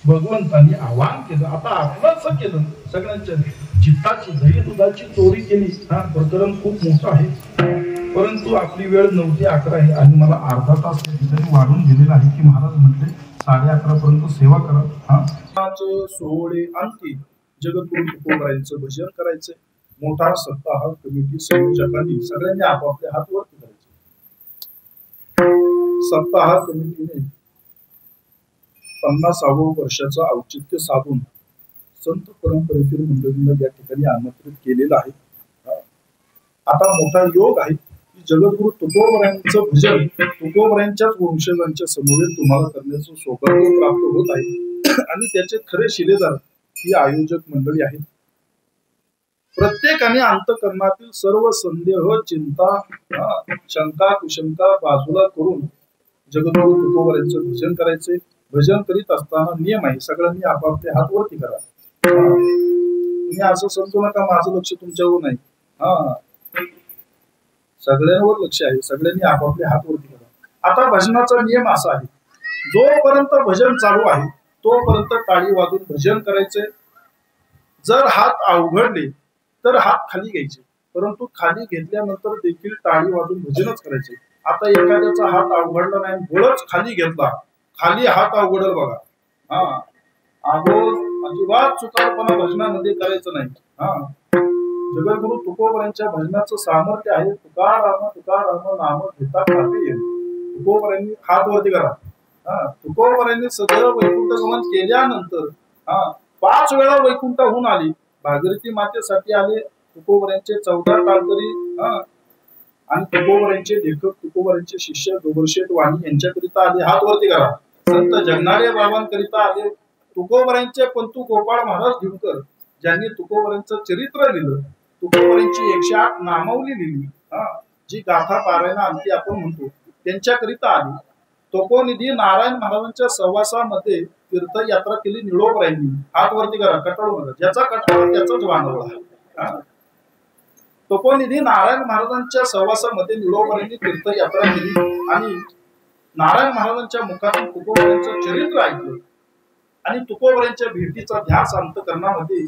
भगवंतांनी आवाहन केलं, आता आपलंच केलं. सगळ्यांच्या चित्ताची दही दुधाची चोरी केली. प्रकरण खूप मोठं आहे, परंतु आपली वेळ 9 ते 11 आहे आणि मला अर्धा तास वाढून दिलेला आहे की महाराज म्हटले 11:30 पर्यंत सेवा करा. सोहळे अंती जगद्गुरु तुकोबरायांचं भजन करायचं. मोठा सप्ताह कमिटी संयोजकांनी सगळ्यांनी आपापले हात वरती करायचे. सप्ताह कमिटीने 50व्या वर्षाचं औचित्य साधून संत परंपरेतील मंडळींना या ठिकाणी आमंत्रित केलेलं आहे. आता मोठा योग आहे की जगद्गुरु तुकोबरायांचं भजन तुकोबरायांच्याच वंशजांच्या समवेत तुम्हाला करण्याचं सौभाग्य प्राप्त होत आहे आणि त्याचे खरे शिलेदार ही आयोजक मंडळी आहेत. प्रत्येकाने अंतःकरणातील सर्व संदेह, चिंता, शंका कुशंका बाजूला करून जगद्गुरु तुकोबरायांचं भजन करायचे. भजन करीत असताना नियम आहे, सगळ्यांनी आपापले हात वरती करा. तुम्ही असं समजू नका माझं लक्ष तुमच्यावर नाही, सगळ्यांवर लक्ष आहे. सगळ्यांनी आपापले हात वरती करा. आता भजनाचा नियम असा आहे, जोपर्यंत भजन चालू आहे तोपर्यंत टाळी वाजून भजन करायचे. जर हात अवघडले तर हात खाली घ्यायचे, परंतु खाली घेतल्यानंतर देखील टाळी वाजून भजनच करायचे. आता एखाद्याचा हात अवघडला नाही, बळच खाली घेतला, खाली हात अवघडल बघा. अजिबात चुकारपणा भजनामध्ये करायचं नाही. जगद्गुरु तुकोबरायांच्या भजनाचं सामर्थ्य आहे. तुकाराम तुकाराम नाम घेता खाते. तुकोबरायांनी हात वरती करा. तुकोबरायांनी सदैव वैकुंठ गमन केल्यानंतर 5 वेळा वैकुंठहून आली. भागीरथी मातेसाठी आले तुकोबरायांचे 14 टाळकरी आणि तुकोबरायांचे लेखक तुकोबरायांचे शिष्य गोबरशेठ वाणी यांच्याकरिता आले. हात वरती करा. संत जगनाडे बाबांकरिता आले तुकोबरायांचे पंतू गोपाळ महाराज धिवकर, ज्यांनी तुकोबरायांचं चरित्र लिहिलं, तुकोबरायांची 108 नामावली लिहिली, जी गाथा पारायण अंती आपण म्हणतो, त्यांच्याकरिता आली. तपोनिधी नारायण महाराजांच्या सहवासामध्ये तीर्थयात्रा केली निळोबरायांनी. हात वरती करा. कटाळू नका, ज्याचा कटाळा त्याचाच वानवला. तपोनिधी नारायण महाराजांच्या सहवासामध्ये निळोबरायांनी तीर्थयात्रा केली आणि नारायण महाराजांच्या मुखातून तुकोबरायांचं चरित्र ऐकलं. आणि तुकोबऱ्यांच्या भेटीचा ध्यास अंतकरणामध्ये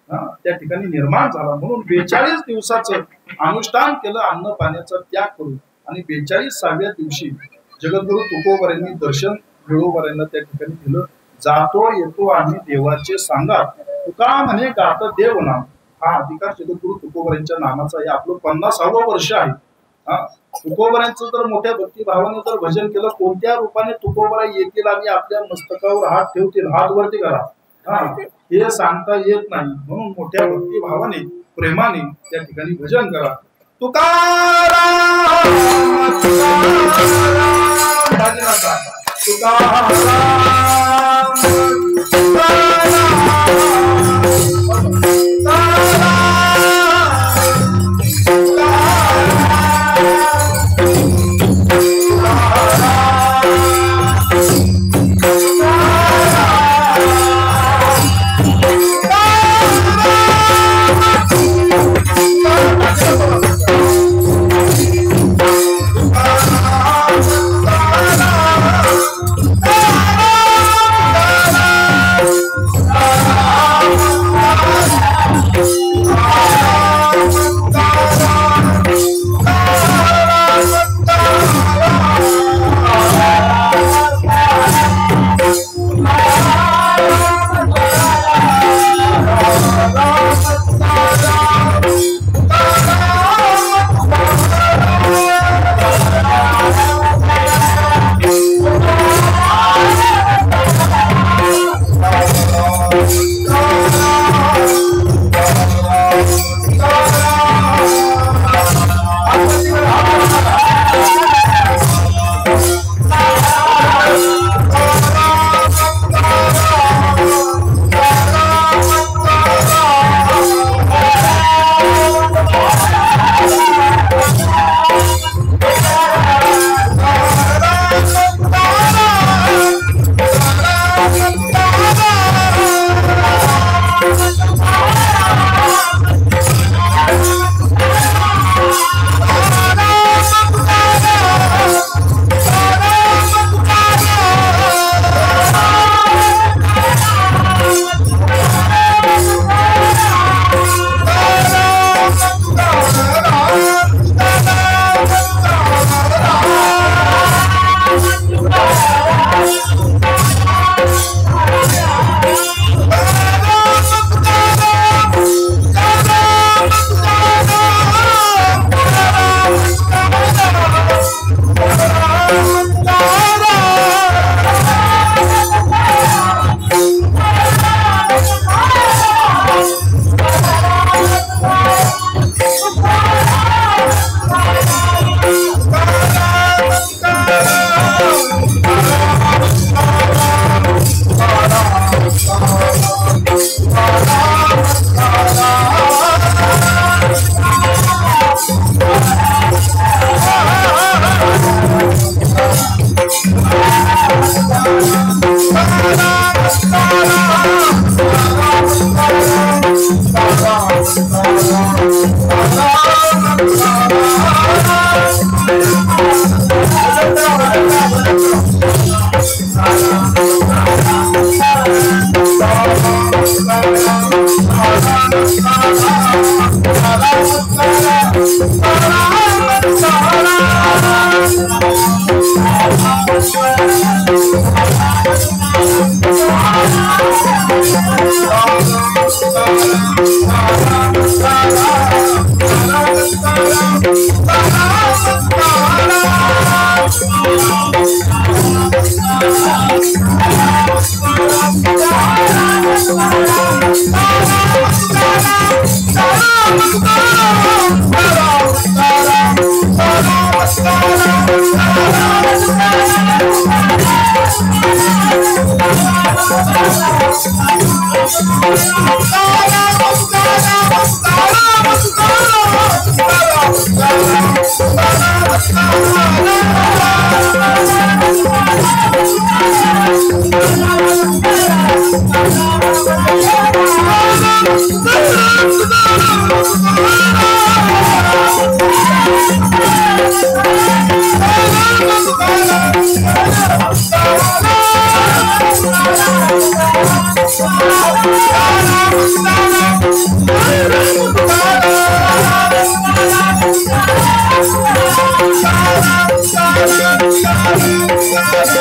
त्या ठिकाणी निर्माण झाला. म्हणून 42 दिवसाचं अनुष्ठान केलं, अन्न पाण्याचा त्याग करून. आणि 42व्या दिवशी जगद्गुरु तुकोबऱ्यांनी दर्शन वेळोबऱ्यांना त्या ठिकाणी दिलं. जातो येतो आणि देवाचे सांगा, तुका म्हणे गात देव नाम. हा अधिकार जगद्गुरु तुकोबऱ्यांच्या नामाचा आहे. आपलं 50वं वर्ष आहे. तुकोबऱ्यांचं जर मोठ्या भक्तिभावाने जर भजन केलं, कोणत्या रूपाने तुकोबरा येतील आणि आपल्या मस्तकावर हात ठेवतील, हात वरती करा, हे सांगता येत नाही. म्हणून मोठ्या भक्तिभावाने प्रेमाने त्या ठिकाणी भजन करा. Tukaram Thank you. Bye.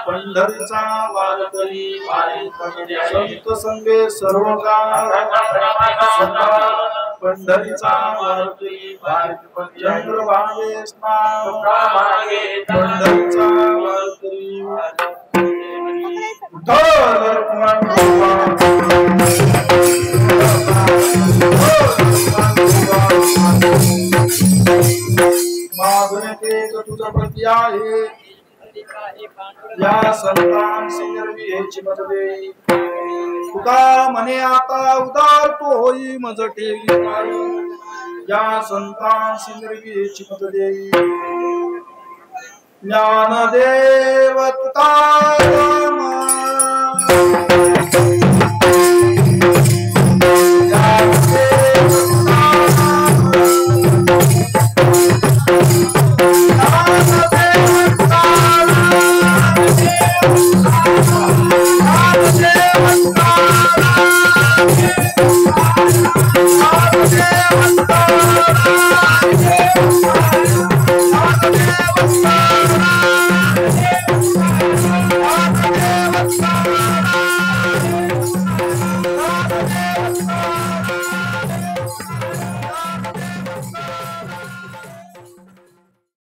पंढरीचा वारकरी संत संगे सर्व पंढरीचा वारकरी चंद्रभागे स्नान पंढरीचा वारकरी मागणे तुझा प्रती आहे या संतान संदर्भी मत दे तुका म्हणे आता उदार तो होई मज ठेवी या संतान संदर्भी मत दे ज्ञानदेव तुकाराम